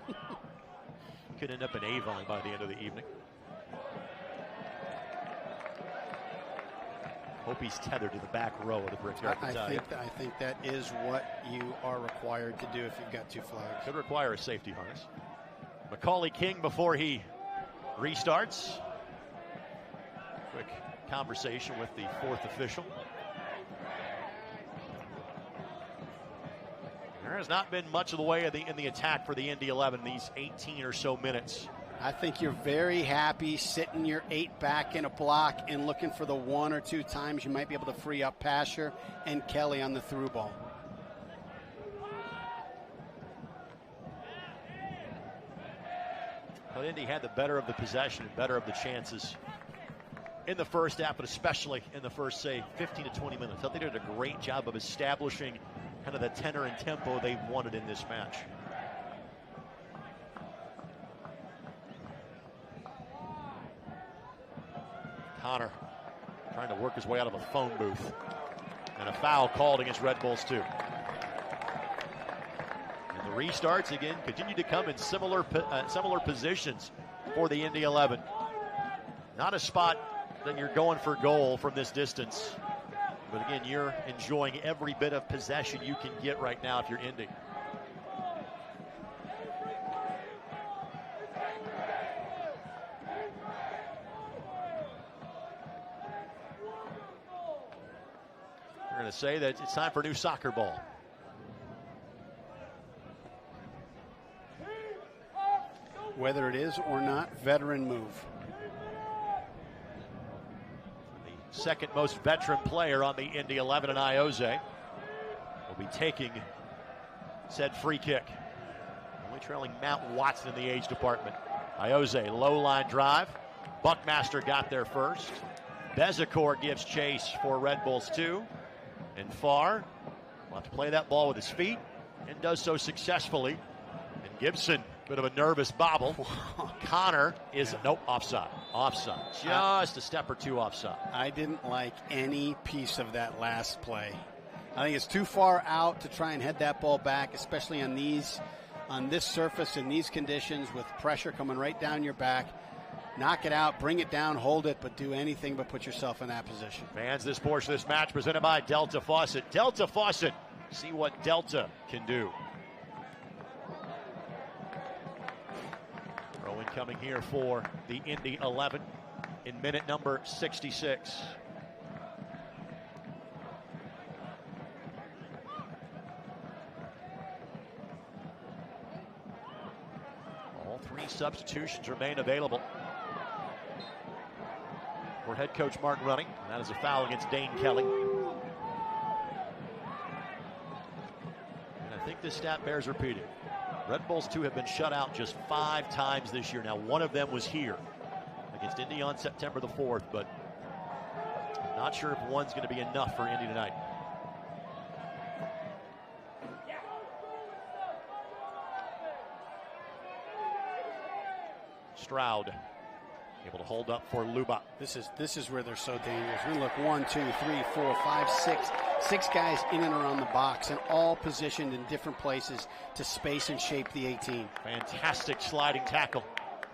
He could end up in Avon by the end of the evening. Hope he's tethered to the back row of the Brickyard Battalion. I think that is what you are required to do if you've got 2 flags. Could require a safety harness. Macaulay King before he restarts. Quick conversation with the 4th official. There has not been much of the way in the attack for the Indy 11 these 18 or so minutes. I think you're very happy sitting your 8 back in a block and looking for the 1 or 2 times you might be able to free up Pasher and Kelly on the through ball. But Indy had the better of the possession and better of the chances in the first half, but especially in the first, say, 15 to 20 minutes. I thought they did a great job of establishing kind of the tenor and tempo they wanted in this match. Connor trying to work his way out of a phone booth. And a foul called against Red Bulls too. And the restarts again continue to come in similar positions for the Indy 11. Not a spot that you're going for goal from this distance. But again, you're enjoying every bit of possession you can get right now if you're Indy. We're going to say that it's time for a new soccer ball. Whether it is or not, veteran move. The second most veteran player on the Indy 11 and Ioze will be taking said free kick. Only trailing Matt Watson in the age department. Ioze, low line drive. Buckmaster got there first. Bezecourt gives chase for Red Bulls 2. And Farr will have to play that ball with his feet and does so successfully. And Gibson, bit of a nervous bobble. Connor is, nope, offside. Offside. Just a step or 2 offside. I didn't like any piece of that last play. I think it's too far out to try and head that ball back, especially on this surface in these conditions with pressure coming right down your back. Knock it out, bring it down, hold it, but do anything but put yourself in that position. Fans, this portion of this match presented by Delta Faucet. Delta Faucet, see what Delta can do. Throw incoming here for the Indy 11 in minute number 66. All 3 substitutions remain available for head coach Mark Running. And that is a foul against Dane Kelly. And I think this stat bears repeating. Red Bulls, too, have been shut out just 5 times this year. Now, one of them was here against Indy on September the 4th, but I'm not sure if one's going to be enough for Indy tonight. Stroud able to hold up for Luba. This is where they're so dangerous. We look 1, 2, 3, 4, 5, 6. 6 guys in and around the box and all positioned in different places to space and shape the 18. Fantastic sliding tackle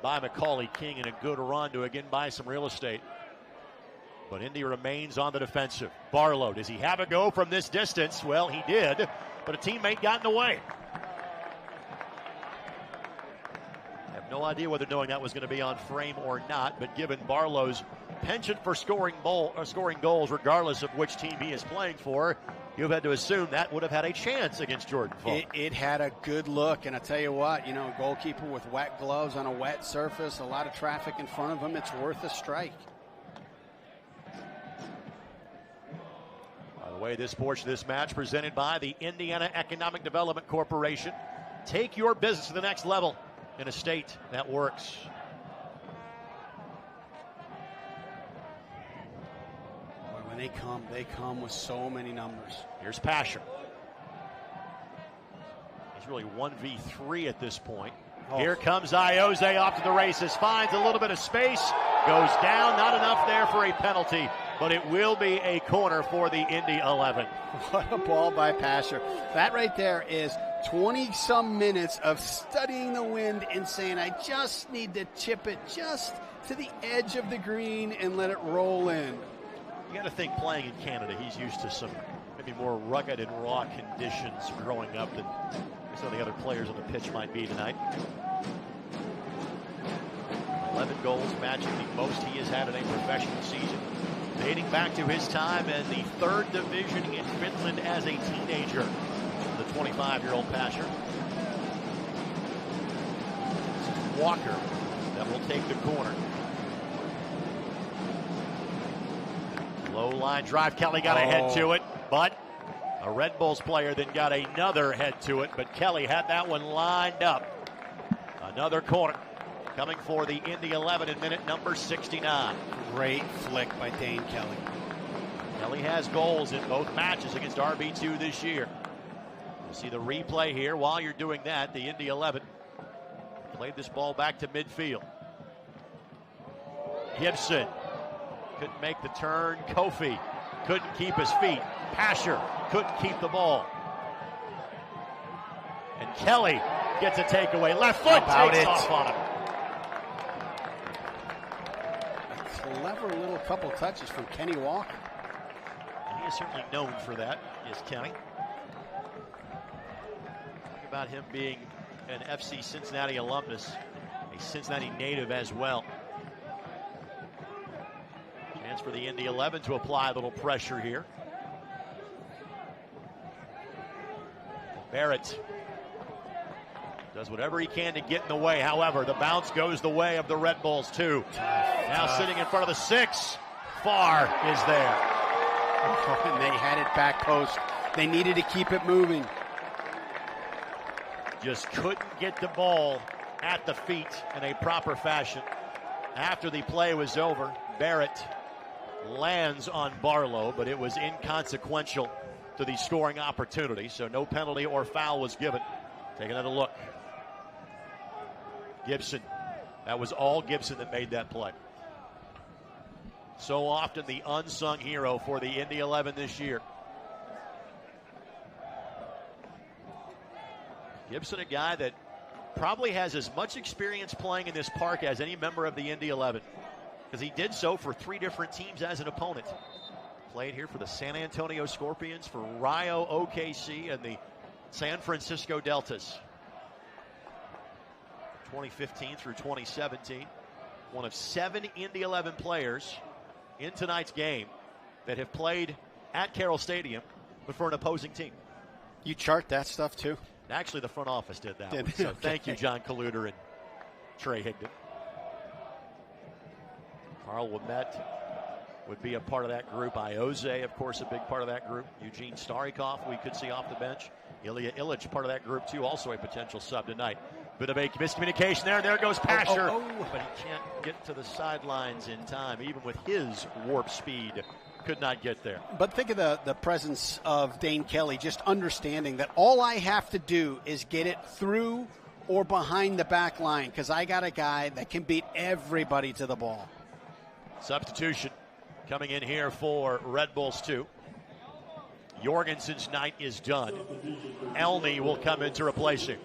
by Macaulay King and a good run to again buy some real estate. But Indy remains on the defensive. Barlow, does he have a go from this distance? Well, he did, but a teammate got in the way. I have no idea whether knowing that was going to be on frame or not, but given Barlow's penchant for scoring goals, regardless of which team he is playing for, you've had to assume that would have had a chance against Jordan Falk. It had a good look, and I tell you what, you know, a goalkeeper with wet gloves on a wet surface, a lot of traffic in front of him, it's worth a strike. By the way, this portion of this match presented by the Indiana Economic Development Corporation. Take your business to the next level in a state that works. When they come with so many numbers. Here's Pasher. He's really 1v3 at this point. Oh. Here comes Ioze off to the races, finds a little bit of space, goes down, not enough there for a penalty, but it will be a corner for the Indy 11. What a ball by Pasher. That right there is 20-some minutes of studying the wind and saying, I just need to chip it just to the edge of the green and let it roll in. You got to think playing in Canada, he's used to some maybe more rugged and raw conditions growing up than some of the other players on the pitch might be tonight. 11 goals, matching the most he has had in a professional season, dating back to his time in the 3rd division in Finland as a teenager. The 25-year-old Pasher. This is Walker that will take the corner. Low line drive. Kelly got a head to it, but a Red Bulls player then got another head to it, but Kelly had that one lined up. Another corner coming for the Indy 11 in minute number 69. Great flick by Dane Kelly. Kelly has goals in both matches against RB2 this year. You'll see the replay here. While you're doing that, the Indy 11 played this ball back to midfield. Gibson couldn't make the turn. Kofi couldn't keep his feet. Pasher couldn't keep the ball. And Kelly gets a takeaway. Left foot takes off on him. A clever little couple touches from Kenny Walker. And he is certainly known for that, is Kenny. Talk about him being an FC Cincinnati alumnus, a Cincinnati native as well. Chance for the Indy 11 to apply a little pressure here. Barrett does whatever he can to get in the way. However, the bounce goes the way of the Red Bulls too. Now sitting in front of the 6. Farr is there. And they had it back post. They needed to keep it moving. Just couldn't get the ball at the feet in a proper fashion. After the play was over, Barrett lands on Barlow, but it was inconsequential to the scoring opportunity, so no penalty or foul was given. Take another look. Gibson. That was all Gibson that made that play. So often the unsung hero for the Indy 11 this year. Gibson, a guy that probably has as much experience playing in this park as any member of the Indy 11, because he did so for 3 different teams as an opponent. Played here for the San Antonio Scorpions, for Rio OKC, and the San Francisco Deltas. 2015 through 2017. One of 7 Indy 11 players in tonight's game that have played at Carroll Stadium, but for an opposing team. You chart that stuff too? Actually, the front office did that one. So thank you, John Kaluder and Trey Higdon. Carl Ouimet would be a part of that group. Ioze, of course, a big part of that group. Eugene Starikov, we could see off the bench. Ilya Illich, part of that group too, also a potential sub tonight. Bit of a miscommunication there. There goes Pasher. But he can't get to the sidelines in time. Even with his warp speed, could not get there. But think of the presence of Dane Kelly, just understanding that all I have to do is get it through or behind the back line, because I got a guy that can beat everybody to the ball. Substitution coming in here for Red Bulls 2. Jorgensen's night is done. Elney will come in to replace him.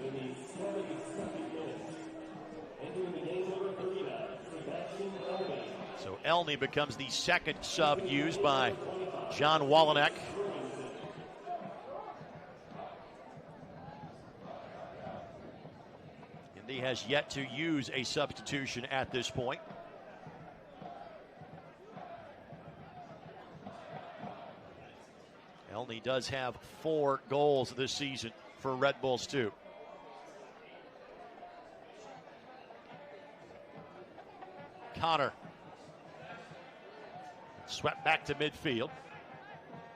So Elney becomes the second sub used by John Walenek. Indy has yet to use a substitution at this point. Elney does have 4 goals this season for Red Bulls 2. Connor swept back to midfield.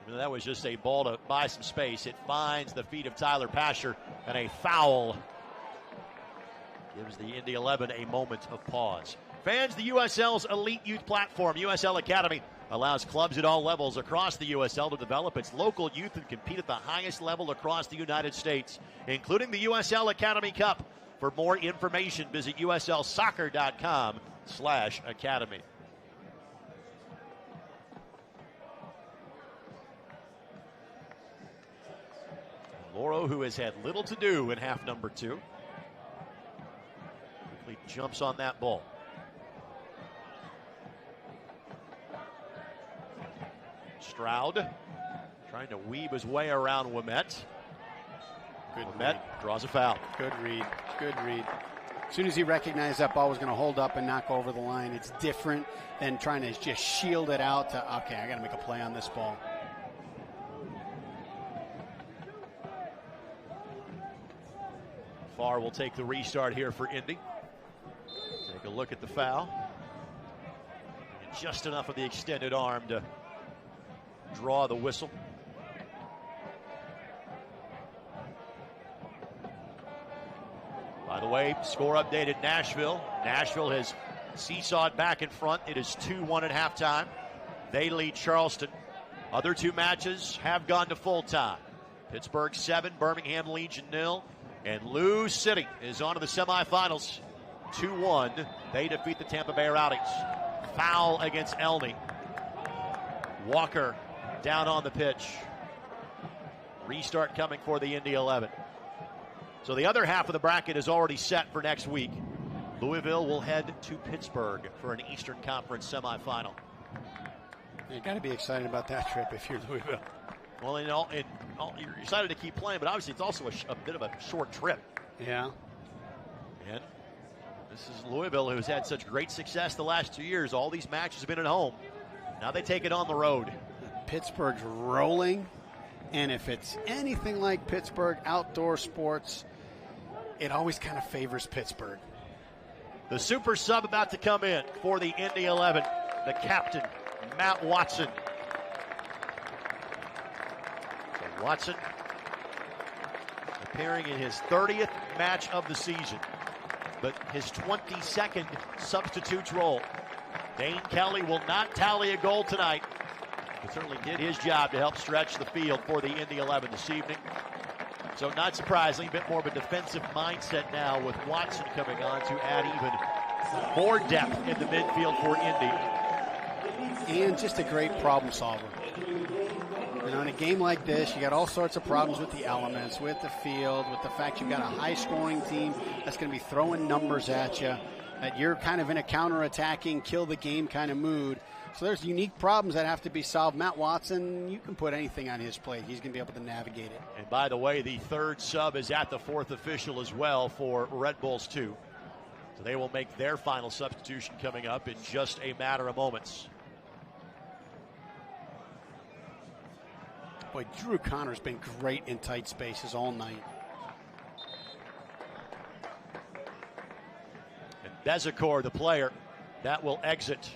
That was just a ball to buy some space. It finds the feet of Tyler Pasher, and a foul gives the Indy 11 a moment of pause. Fans, the USL's elite youth platform, USL Academy, allows clubs at all levels across the USL to develop its local youth and compete at the highest level across the United States, including the USL Academy Cup. For more information, visit uslsoccer.com/academy. Loro, who has had little to do in half number 2, quickly jumps on that ball. Stroud trying to weave his way around Ouimet. Ouimet draws a foul. Good read. Good read. As soon as he recognized that ball was going to hold up and knock over the line, it's different than trying to just shield it out to, okay, I got to make a play on this ball. Farr will take the restart here for Indy. Take a look at the foul. Just enough of the extended arm to draw the whistle. By the way, score updated Nashville. Nashville has seesawed back in front. It is 2-1 at halftime. They lead Charleston. Other 2 matches have gone to full time. Pittsburgh 7, Birmingham Legion 0. And Lou City is on to the semifinals. 2-1. They defeat the Tampa Bay Rowdies. Foul against Elney. Walker down on the pitch. Restart coming for the Indy 11. So the other half of the bracket is already set for next week. Louisville will head to Pittsburgh for an Eastern Conference semifinal. You got to be excited about that trip if you're Louisville. Well, you're excited to keep playing, but obviously it's also a bit of a short trip. Yeah. And this is Louisville, who's had such great success the last 2 years. All these matches have been at home. Now they take it on the road. Pittsburgh's rolling, and if it's anything like Pittsburgh outdoor sports, it always kind of favors Pittsburgh. The super sub about to come in for the Indy 11, the captain, Matt Watson. So Watson appearing in his 30th match of the season, but his 22nd substitute's role. Dane Kelly will not tally a goal tonight, but certainly did his job to help stretch the field for the Indy 11 this evening. So not surprisingly, a bit more of a defensive mindset now with Watson coming on to add even more depth in the midfield for Indy. And just a great problem solver. You know, in a game like this, you got all sorts of problems with the elements, with the field, with the fact you've got a high-scoring team that's going to be throwing numbers at you, that you're kind of in a counter-attacking, kill-the-game kind of mood. So there's unique problems that have to be solved. Matt Watson, you can put anything on his plate. He's going to be able to navigate it. And by the way, the 3rd sub is at the 4th official as well for Red Bulls 2. So they will make their final substitution coming up in just a matter of moments. Boy, Drew Connor's been great in tight spaces all night. And Bezecourt, the player, that will exit.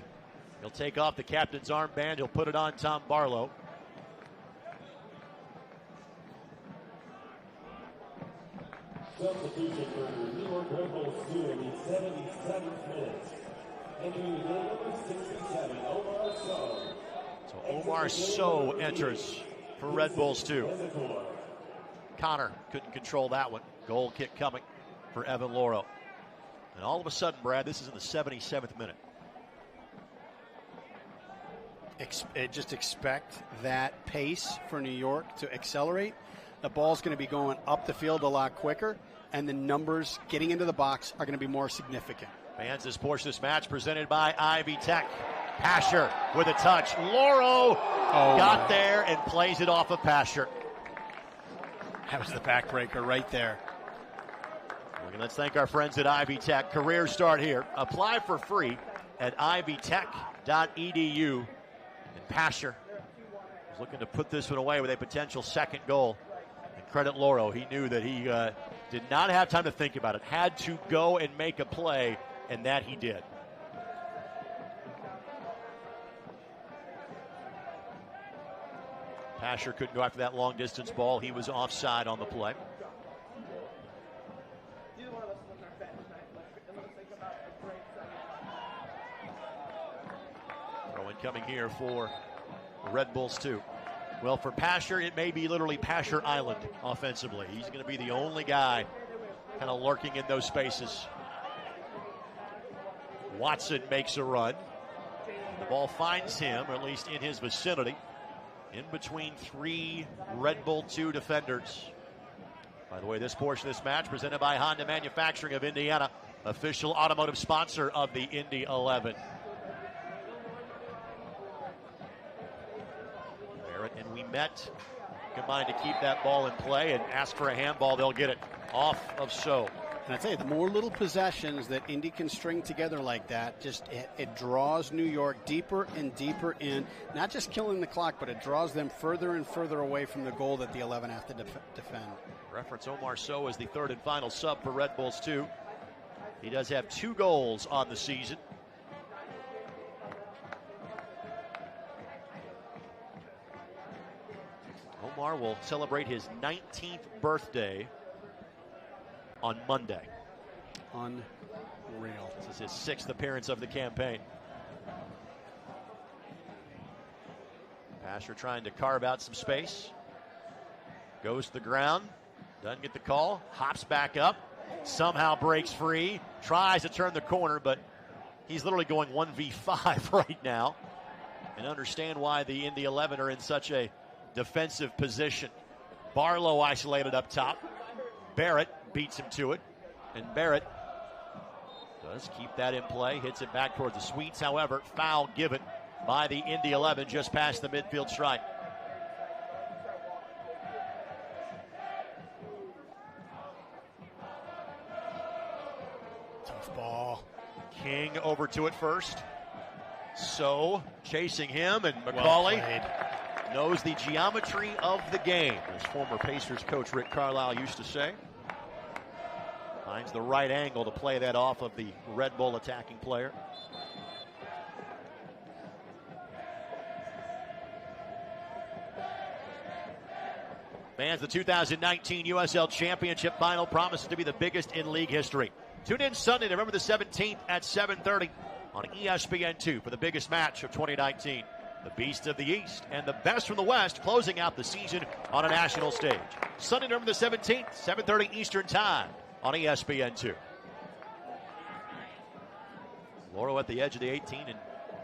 He'll take off the captain's armband. He'll put it on Tom Barlow. Substitution for New York Red Bulls 2 in the 77th minute. Entering the number 67, Omar Sow. So Omar Sow enters for Red Bulls 2. Connor couldn't control that one. Goal kick coming for Evan Loro. And all of a sudden, Brad, this is in the 77th minute. Just expect that pace for New York to accelerate. The ball's going to be going up the field a lot quicker, and the numbers getting into the box are going to be more significant. Fans, this portion of this match presented by Ivy Tech. Pasher with a touch. Loro got there and plays it off of Pasher. That was the backbreaker right there. Let's thank our friends at Ivy Tech. Careers start here. Apply for free at ivytech.edu. And Pasher is looking to put this one away with a potential second goal. And credit Loro. He knew that he did not have time to think about it. Had to go and make a play, and that he did. Pasher couldn't go after that long-distance ball. He was offside on the play. Coming here for Red Bulls 2. Well, for Pasher, it may be literally Pasher Island offensively. He's going to be the only guy kind of lurking in those spaces. Watson makes a run. The ball finds him, or at least in his vicinity, in between three Red Bull 2 defenders. By the way, this portion of this match presented by Honda Manufacturing of Indiana, official automotive sponsor of the Indy 11. And we met, combined to keep that ball in play and ask for a handball. They'll get it off of So. And I tell you, the more little possessions that Indy can string together like that, just it draws New York deeper and deeper in, not just killing the clock, but it draws them further and further away from the goal that the 11 have to defend. Reference Omar So as the third and final sub for Red Bulls 2. He does have 2 goals on the season. Omar will celebrate his 19th birthday on Monday. Unreal. This is his 6th appearance of the campaign. Pasher trying to carve out some space. Goes to the ground. Doesn't get the call. Hops back up. Somehow breaks free. Tries to turn the corner, but he's literally going 1v5 right now. And understand why the Indy 11 are in such a defensive position. Barlow isolated up top. Barrett beats him to it. And Barrett does keep that in play. Hits it back towards the Sweets. However, foul given by the Indy 11 just past the midfield stripe. Tough ball. King over to it first. So chasing him, and McCauley knows the geometry of the game, as former Pacers coach Rick Carlisle used to say. Finds the right angle to play that off of the Red Bull attacking player. Fans, the 2019 USL Championship Final promises to be the biggest in league history. Tune in Sunday, November the 17th at 7:30 on ESPN2 for the biggest match of 2019. The Beast of the East and the Best from the West closing out the season on a national stage. Sunday, November the 17th, 7:30 Eastern Time on ESPN2. Loro at the edge of the 18 and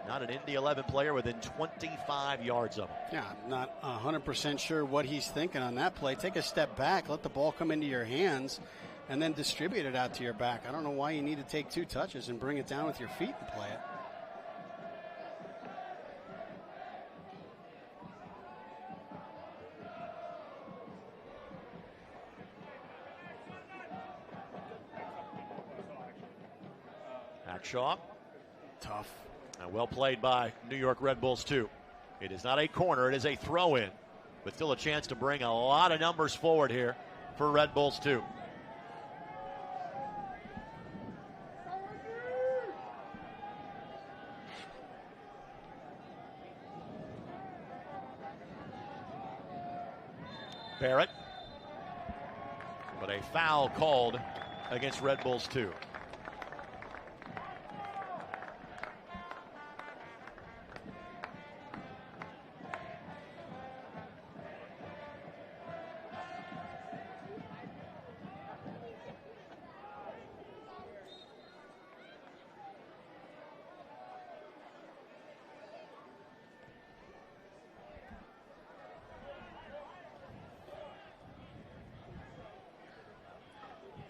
not an Indy 11 player within 25 yards of him. Yeah, not 100% sure what he's thinking on that play. Take a step back, let the ball come into your hands, and then distribute it out to your back. I don't know why you need to take 2 touches and bring it down with your feet and play it. Shaw. Tough. And well played by New York Red Bulls, too. It is not a corner, it is a throw-in, but still a chance to bring a lot of numbers forward here for Red Bulls, too. Barrett. But a foul called against Red Bulls 2.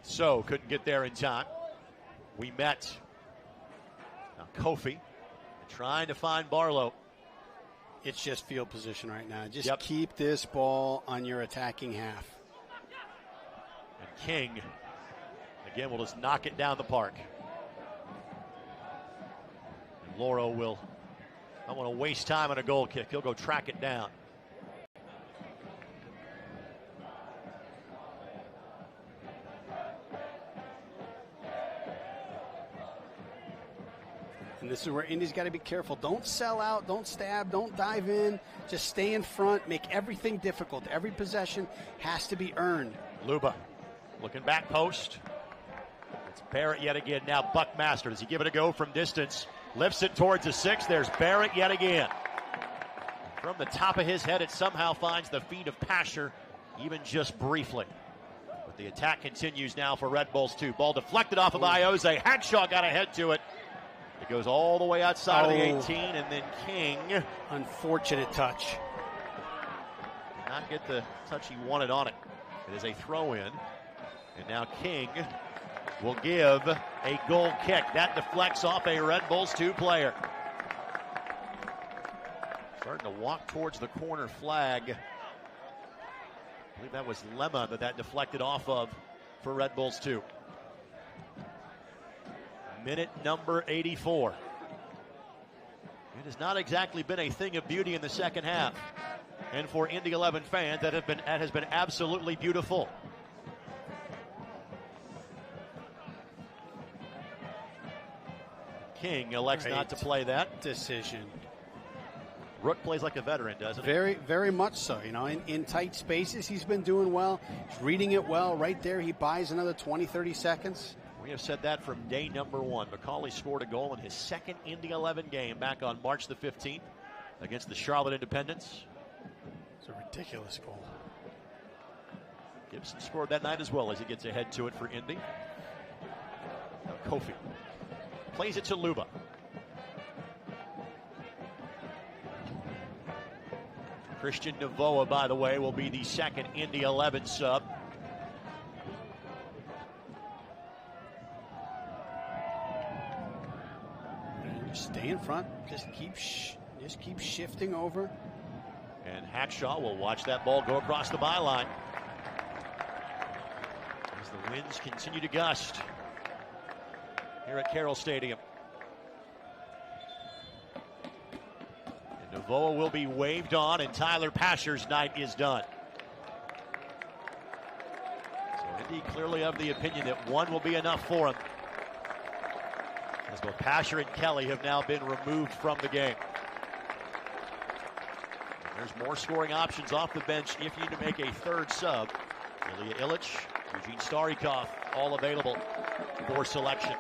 So couldn't get there in time. We met. Now Kofi trying to find Barlow. It's just field position right now. Just keep this ball on your attacking half. And King, again, will just knock it down the park. And Loro will not want to waste time on a goal kick. He'll go track it down. And this is where Indy's got to be careful. Don't sell out, don't stab, don't dive in. Just stay in front, make everything difficult. Every possession has to be earned. Luba looking back post. It's Barrett yet again. Now Buckmaster, does he give it a go from distance? Lifts it towards the 6. There's Barrett yet again. From the top of his head, it somehow finds the feet of Pasher, even just briefly. But the attack continues now for Red Bulls 2. Ball deflected off of Ioze. Hackshaw got ahead to it. It goes all the way outside of the 18, and then King. Unfortunate touch. Did not get the touch he wanted on it. It is a throw-in, and now King will give a goal kick. That deflects off a Red Bulls 2 player. Starting to walk towards the corner flag. I believe that was Lemma that deflected off of for Red Bulls 2. Minute number 84. It has not exactly been a thing of beauty in the second half. And for Indy 11 fans, that has been absolutely beautiful. King elects not to play that. Decision. Rook plays like a veteran, doesn't he? Very, very much so. You know, in tight spaces, he's been doing well. He's reading it well. Right there, he buys another 20, 30 seconds. We have said that from day number 1. McCauley scored a goal in his second Indy 11 game back on March the 15th against the Charlotte Independents. It's a ridiculous goal. Gibson scored that night as well as he gets ahead to it for Indy. Now Kofi plays it to Luba. Christian Navoa, by the way, will be the second Indy 11 sub. Stay in front. Just keep shifting over. And Hackshaw will watch that ball go across the byline as the winds continue to gust here at Carroll Stadium. And Navoa will be waved on, and Tyler Pasher's night is done. So Indy clearly of the opinion that one will be enough for him, as both Pasher and Kelly have now been removed from the game. And there's more scoring options off the bench if you need to make a third sub. Ilya Illich, Eugene Starikov, all available for selection.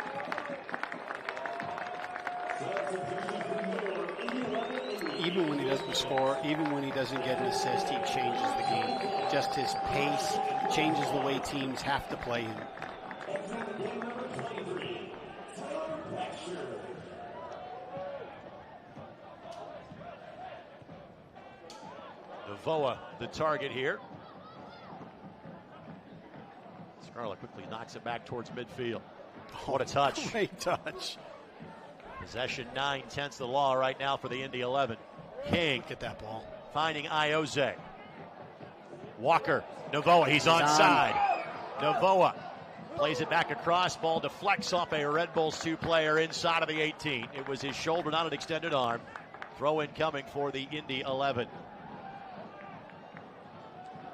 Even when he doesn't score, even when he doesn't get an assist, he changes the game. Just his pace changes the way teams have to play him. Navoa, the target here. Scarlett quickly knocks it back towards midfield. What a touch. Great touch. Possession 9/10 the law right now for the Indy 11. King. Look at that ball. Finding Ioze. Walker. Navoa, he's onside. Navoa plays it back across. Ball deflects off a Red Bulls 2 player inside of the 18. It was his shoulder, not an extended arm. Throw in coming for the Indy 11.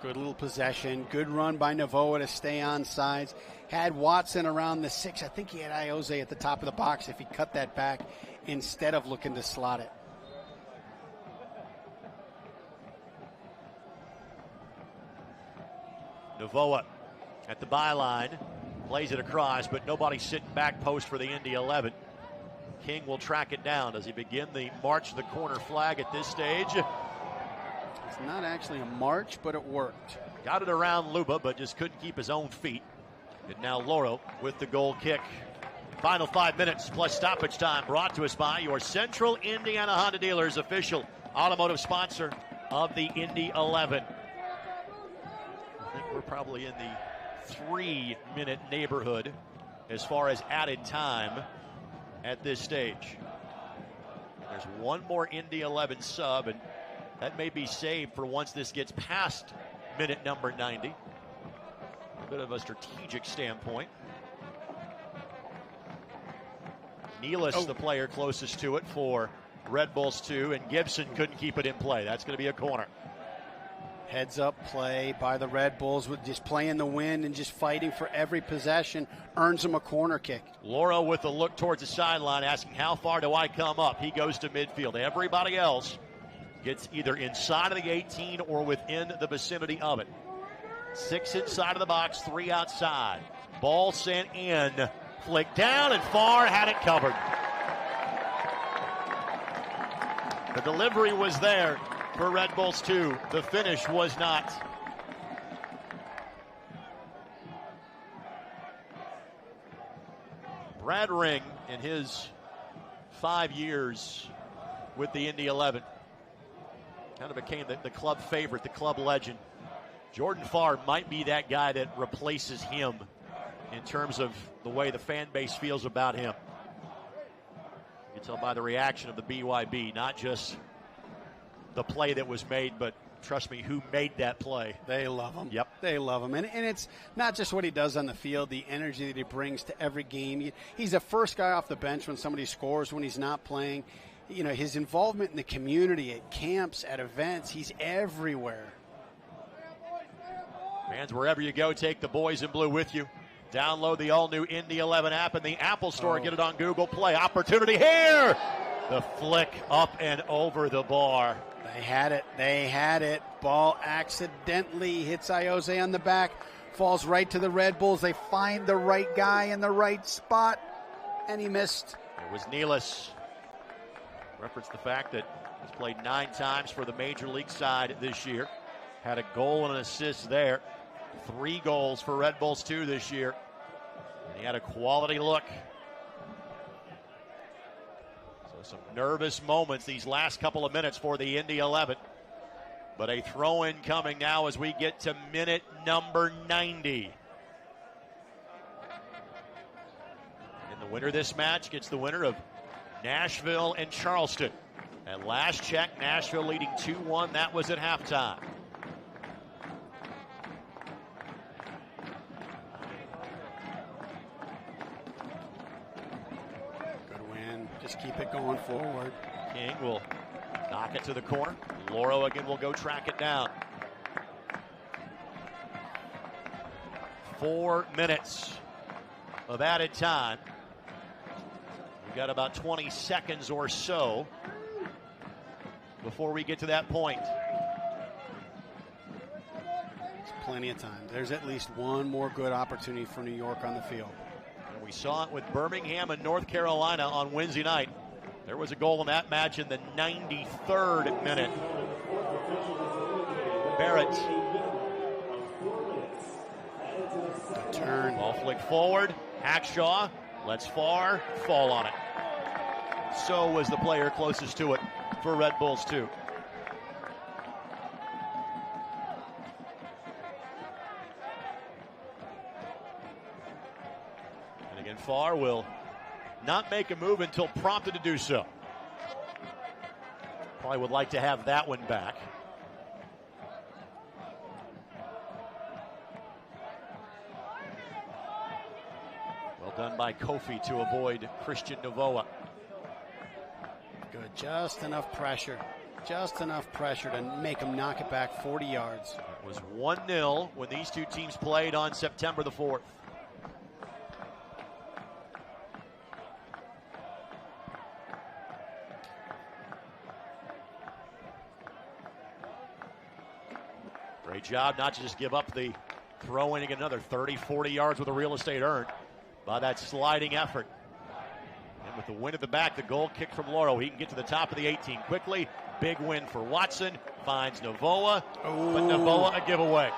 Good little possession. Good run by Navoa to stay on sides. Had Watson around the 6. I think he had Ioze at the top of the box if he cut that back instead of looking to slot it. Navoa at the byline. Plays it across, but nobody sitting back post for the Indy 11. King will track it down. Does he begin the march to the corner flag at this stage? It's not actually a march, but it worked. Got it around Luba, but just couldn't keep his own feet. And now Loro with the goal kick. Final 5 minutes plus stoppage time, brought to us by your Central Indiana Honda Dealers, official automotive sponsor of the Indy 11. I think we're probably in the 3-minute neighborhood as far as added time at this stage. There's one more Indy 11 sub, and that may be saved for once this gets past minute number 90. A bit of a strategic standpoint. Nealis, the player closest to it for Red Bulls 2, and Gibson couldn't keep it in play. That's going to be a corner. Heads up play by the Red Bulls with just playing the wind and just fighting for every possession earns them a corner kick. Laura with a look towards the sideline asking, how far do I come up? He goes to midfield. Everybody else gets either inside of the 18 or within the vicinity of it. 6 inside of the box, 3 outside. Ball sent in. Flick down and far, had it covered. The delivery was there for Red Bulls 2. The finish was not. Brad Ring, in his 5 years with the Indy 11, kind of became the club favorite, the club legend. Jordan Farr might be that guy that replaces him in terms of the way the fan base feels about him. You can tell by the reaction of the BYB, not just the play that was made, but trust me, who made that play. They love him. Yep. They love him. And it's not just what he does on the field, the energy that he brings to every game. He's the first guy off the bench when somebody scores, when he's not playing. You know, his involvement in the community, at camps, at events, he's everywhere. Fans, wherever you go, take the boys in blue with you. Download the all-new Indy 11 app in the Apple Store and get it on Google Play. Opportunity here! The flick up and over the bar. They had it. They had it. Ball accidentally hits Iose on the back. Falls right to the Red Bulls. They find the right guy in the right spot, and he missed. It was Nealis. Reference the fact that he's played 9 times for the Major League side this year. Had a goal and an assist there. 3 goals for Red Bulls 2 this year. And he had a quality look. So some nervous moments these last couple of minutes for the Indy 11. But a throw-in coming now as we get to minute number 90. And the winner of this match gets the winner of Nashville and Charleston. At last check, Nashville leading 2-1. That was at halftime. Just keep it going forward. King will knock it to the corner. Loro again will go track it down. 4 minutes of added time. We've got about 20 seconds or so before we get to that point. It's plenty of time. There's at least one more good opportunity for New York on the field. We saw it with Birmingham and North Carolina on Wednesday night. There was a goal in that match in the 93rd minute. Barrett. Good turn. Ball flick forward. Hackshaw lets Farr fall on it. So was the player closest to it for Red Bulls 2. Farr will not make a move until prompted to do so. Probably would like to have that one back. Well done by Kofi to avoid Christian Novoa. Good, just enough pressure. Just enough pressure to make him knock it back 40 yards. It was 1-0 when these two teams played on September the 4th. Great job not to just give up the throwing another 30, 40 yards with a real estate earned by that sliding effort. And with the wind at the back, the goal kick from Lauro. He can get to the top of the 18 quickly. Big win for Watson. Finds Novoa, but Novoa a giveaway.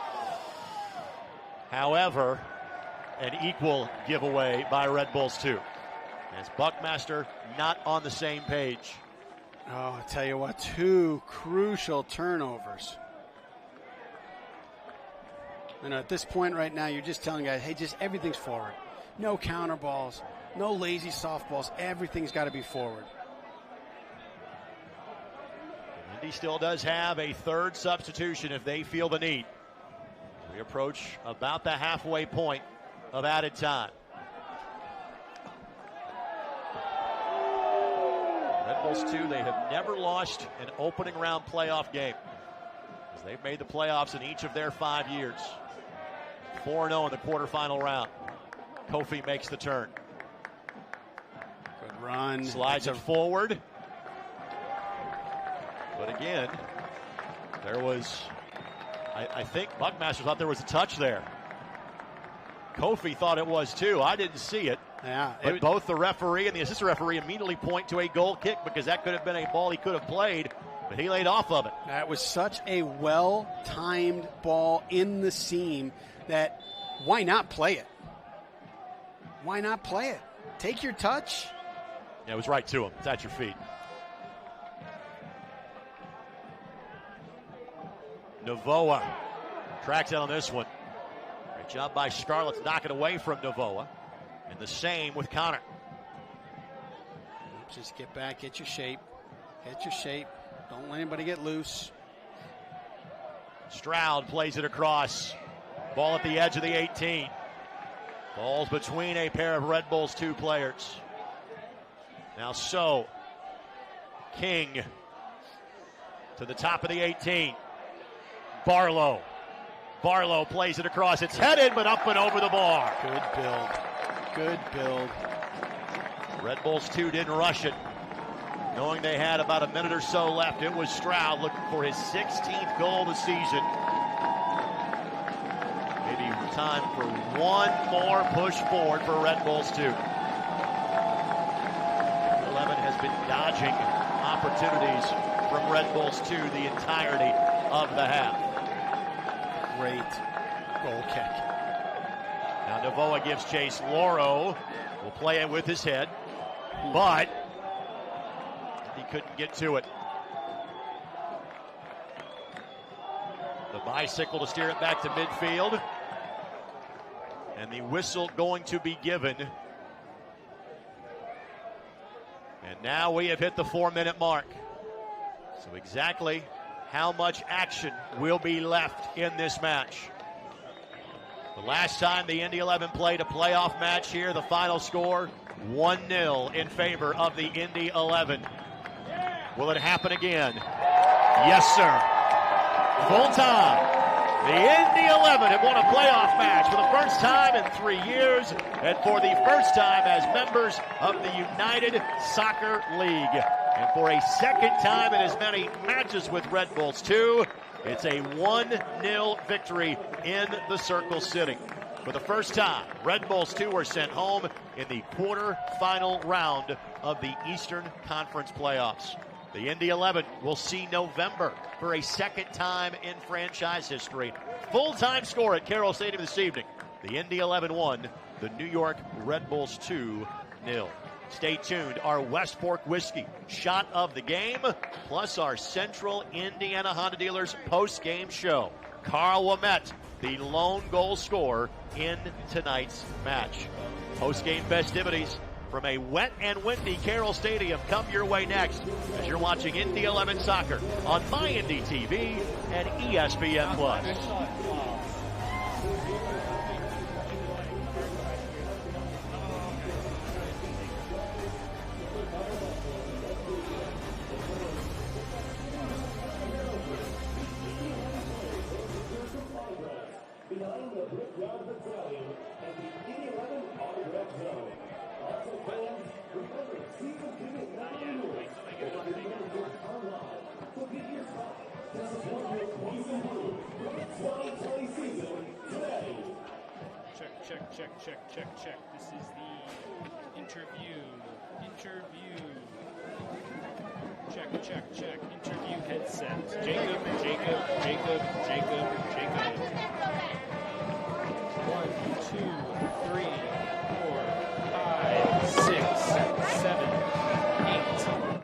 However, an equal giveaway by Red Bulls 2. As Buckmaster not on the same page. Oh, I tell you what, 2 crucial turnovers. And at this point right now, you're just telling guys, hey, just everything's forward. No counter balls, no lazy softballs. Everything's got to be forward. Indy still does have a third substitution if they feel the need. We approach about the halfway point of added time. Red Bulls 2, they have never lost an opening round playoff game, as they've made the playoffs in each of their 5 years. 4-0 in the quarterfinal round. Kofi makes the turn. Good run. Slides it forward. But again, there was, I think Buckmaster thought there was a touch there. Kofi thought it was too. I didn't see it. Yeah, but both the referee and the assistant referee immediately point to a goal kick, because that could have been a ball he could have played, but he laid off of it. That was such a well-timed ball in the seam that why not play it? Why not play it? Take your touch. Yeah, it was right to him. It's at your feet. Novoa tracks out on this one. Great job by Scarlett to knock it away from Novoa. And the same with Connor. Just get back, get your shape. Get your shape. Don't let anybody get loose. Stroud plays it across. Ball at the edge of the 18. Ball's between a pair of Red Bulls 2 players. Now King to the top of the 18. Barlow plays it across. It's headed, but up and over the bar. Good build. Good build. Red Bulls 2 didn't rush it. Knowing they had about a minute or so left, it was Stroud looking for his 16th goal of the season. Maybe time for one more push forward for Red Bulls 2. 11 has been dodging opportunities from Red Bulls 2 the entirety of the half. Great goal kick. Now Novoa gives chase. Lauro will play it with his head, but he couldn't get to it. The bicycle to steer it back to midfield. And the whistle going to be given. And now we have hit the 4-minute mark. So exactly how much action will be left in this match? The last time the Indy 11 played a playoff match here, the final score 1-0 in favor of the Indy 11. Will it happen again? Yes, sir. Full time. The Indy 11 have won a playoff match for the first time in 3 years, and for the first time as members of the United Soccer League. And for a second time in as many matches with Red Bulls 2, it's a 1-0 victory in the Circle City. For the first time, Red Bulls 2 were sent home in the quarterfinal round of the Eastern Conference playoffs. The Indy 11 will see November for a second time in franchise history. Full-time score at Carroll Stadium this evening. The Indy 11 won, the New York Red Bulls 2-0. Stay tuned. Our West Fork Whiskey shot of the game, plus our Central Indiana Honda Dealers post-game show. Carl Wamette, the lone goal scorer in tonight's match. Post-game festivities from a wet and windy Carroll Stadium come your way next as you're watching Indy 11 Soccer on MyIndy TV and ESPN+. Behind the Brickyard Battalion and the E11 autograph zone. Also fans, remember, season ticket now renewals. They're available online. So get your spot to support your boys and blue for the 2020 season today. check. This is the interview. Check. Interview headset. Jacob. 1, 2, 3, 4, 5, 6, 7, 8.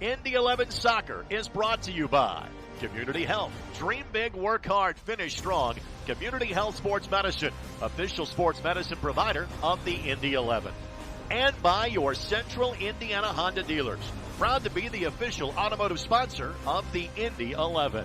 Indy 11 Soccer is brought to you by Community Health. Dream big, work hard, finish strong. Community Health Sports Medicine, official sports medicine provider of the Indy 11. And by your Central Indiana Honda dealers, proud to be the official automotive sponsor of the Indy 11.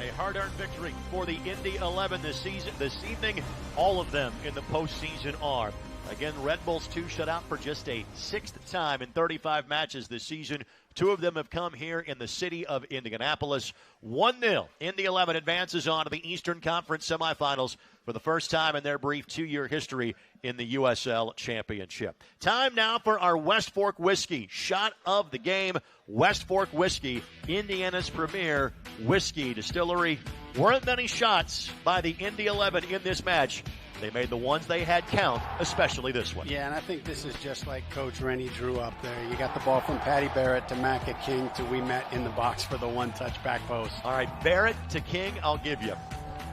A hard-earned victory for the Indy 11 this evening. All of them in the postseason are. Again, Red Bulls 2 shut out for just a 6th time in 35 matches this season. 2 of them have come here in the city of Indianapolis. 1-0. Indy 11 advances on to the Eastern Conference semifinals for the first time in their brief 2-year history in the USL Championship. Time now for our West Fork Whiskey shot of the game. West Fork Whiskey, Indiana's premier whiskey distillery. Weren't many shots by the Indy 11 in this match. They made the ones they had count, especially this one. Yeah, and I think this is just like Coach Rennie drew up there. You got the ball from Patty Barrett to Macca King to we met in the box for the one-touch back post. All right, Barrett to King, I'll give you.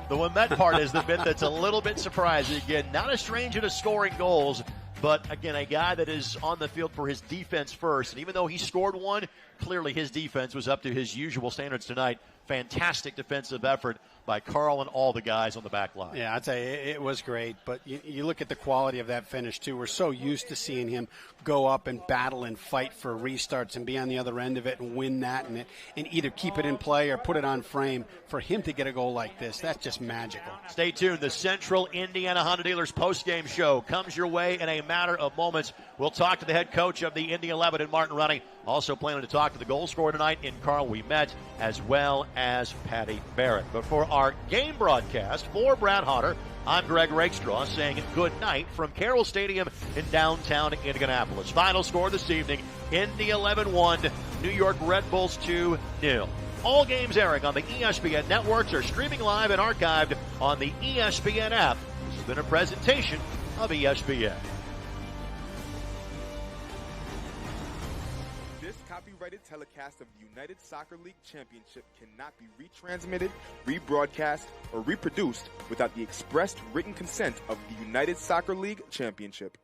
The one that part is the bit that's a little bit surprising. Again, not a stranger to scoring goals, but again, a guy that is on the field for his defense first. And even though he scored one, clearly his defense was up to his usual standards tonight. Fantastic defensive effort by Carl and all the guys on the back line. Yeah, I'd say it was great, but you look at the quality of that finish, too. We're so used to seeing him go up and battle and fight for restarts and be on the other end of it and win that and either keep it in play or put it on frame. For him to get a goal like this, that's just magical. Stay tuned. The Central Indiana Honda Dealers postgame show comes your way in a matter of moments. We'll talk to the head coach of the Indy 11 and Martin Running. Also planning to talk to the goal scorer tonight in Carl We Met, as well as Patty Barrett. But for our game broadcast, for Brad Hodder, I'm Greg Rakestraw saying good night from Carroll Stadium in downtown Indianapolis. Final score this evening, Indy 11-1, New York Red Bulls 2-0. All games airing on the ESPN networks are streaming live and archived on the ESPN app. This has been a presentation of ESPN. Copyrighted telecast of the United Soccer League Championship cannot be retransmitted, rebroadcast, or reproduced without the expressed written consent of the United Soccer League Championship.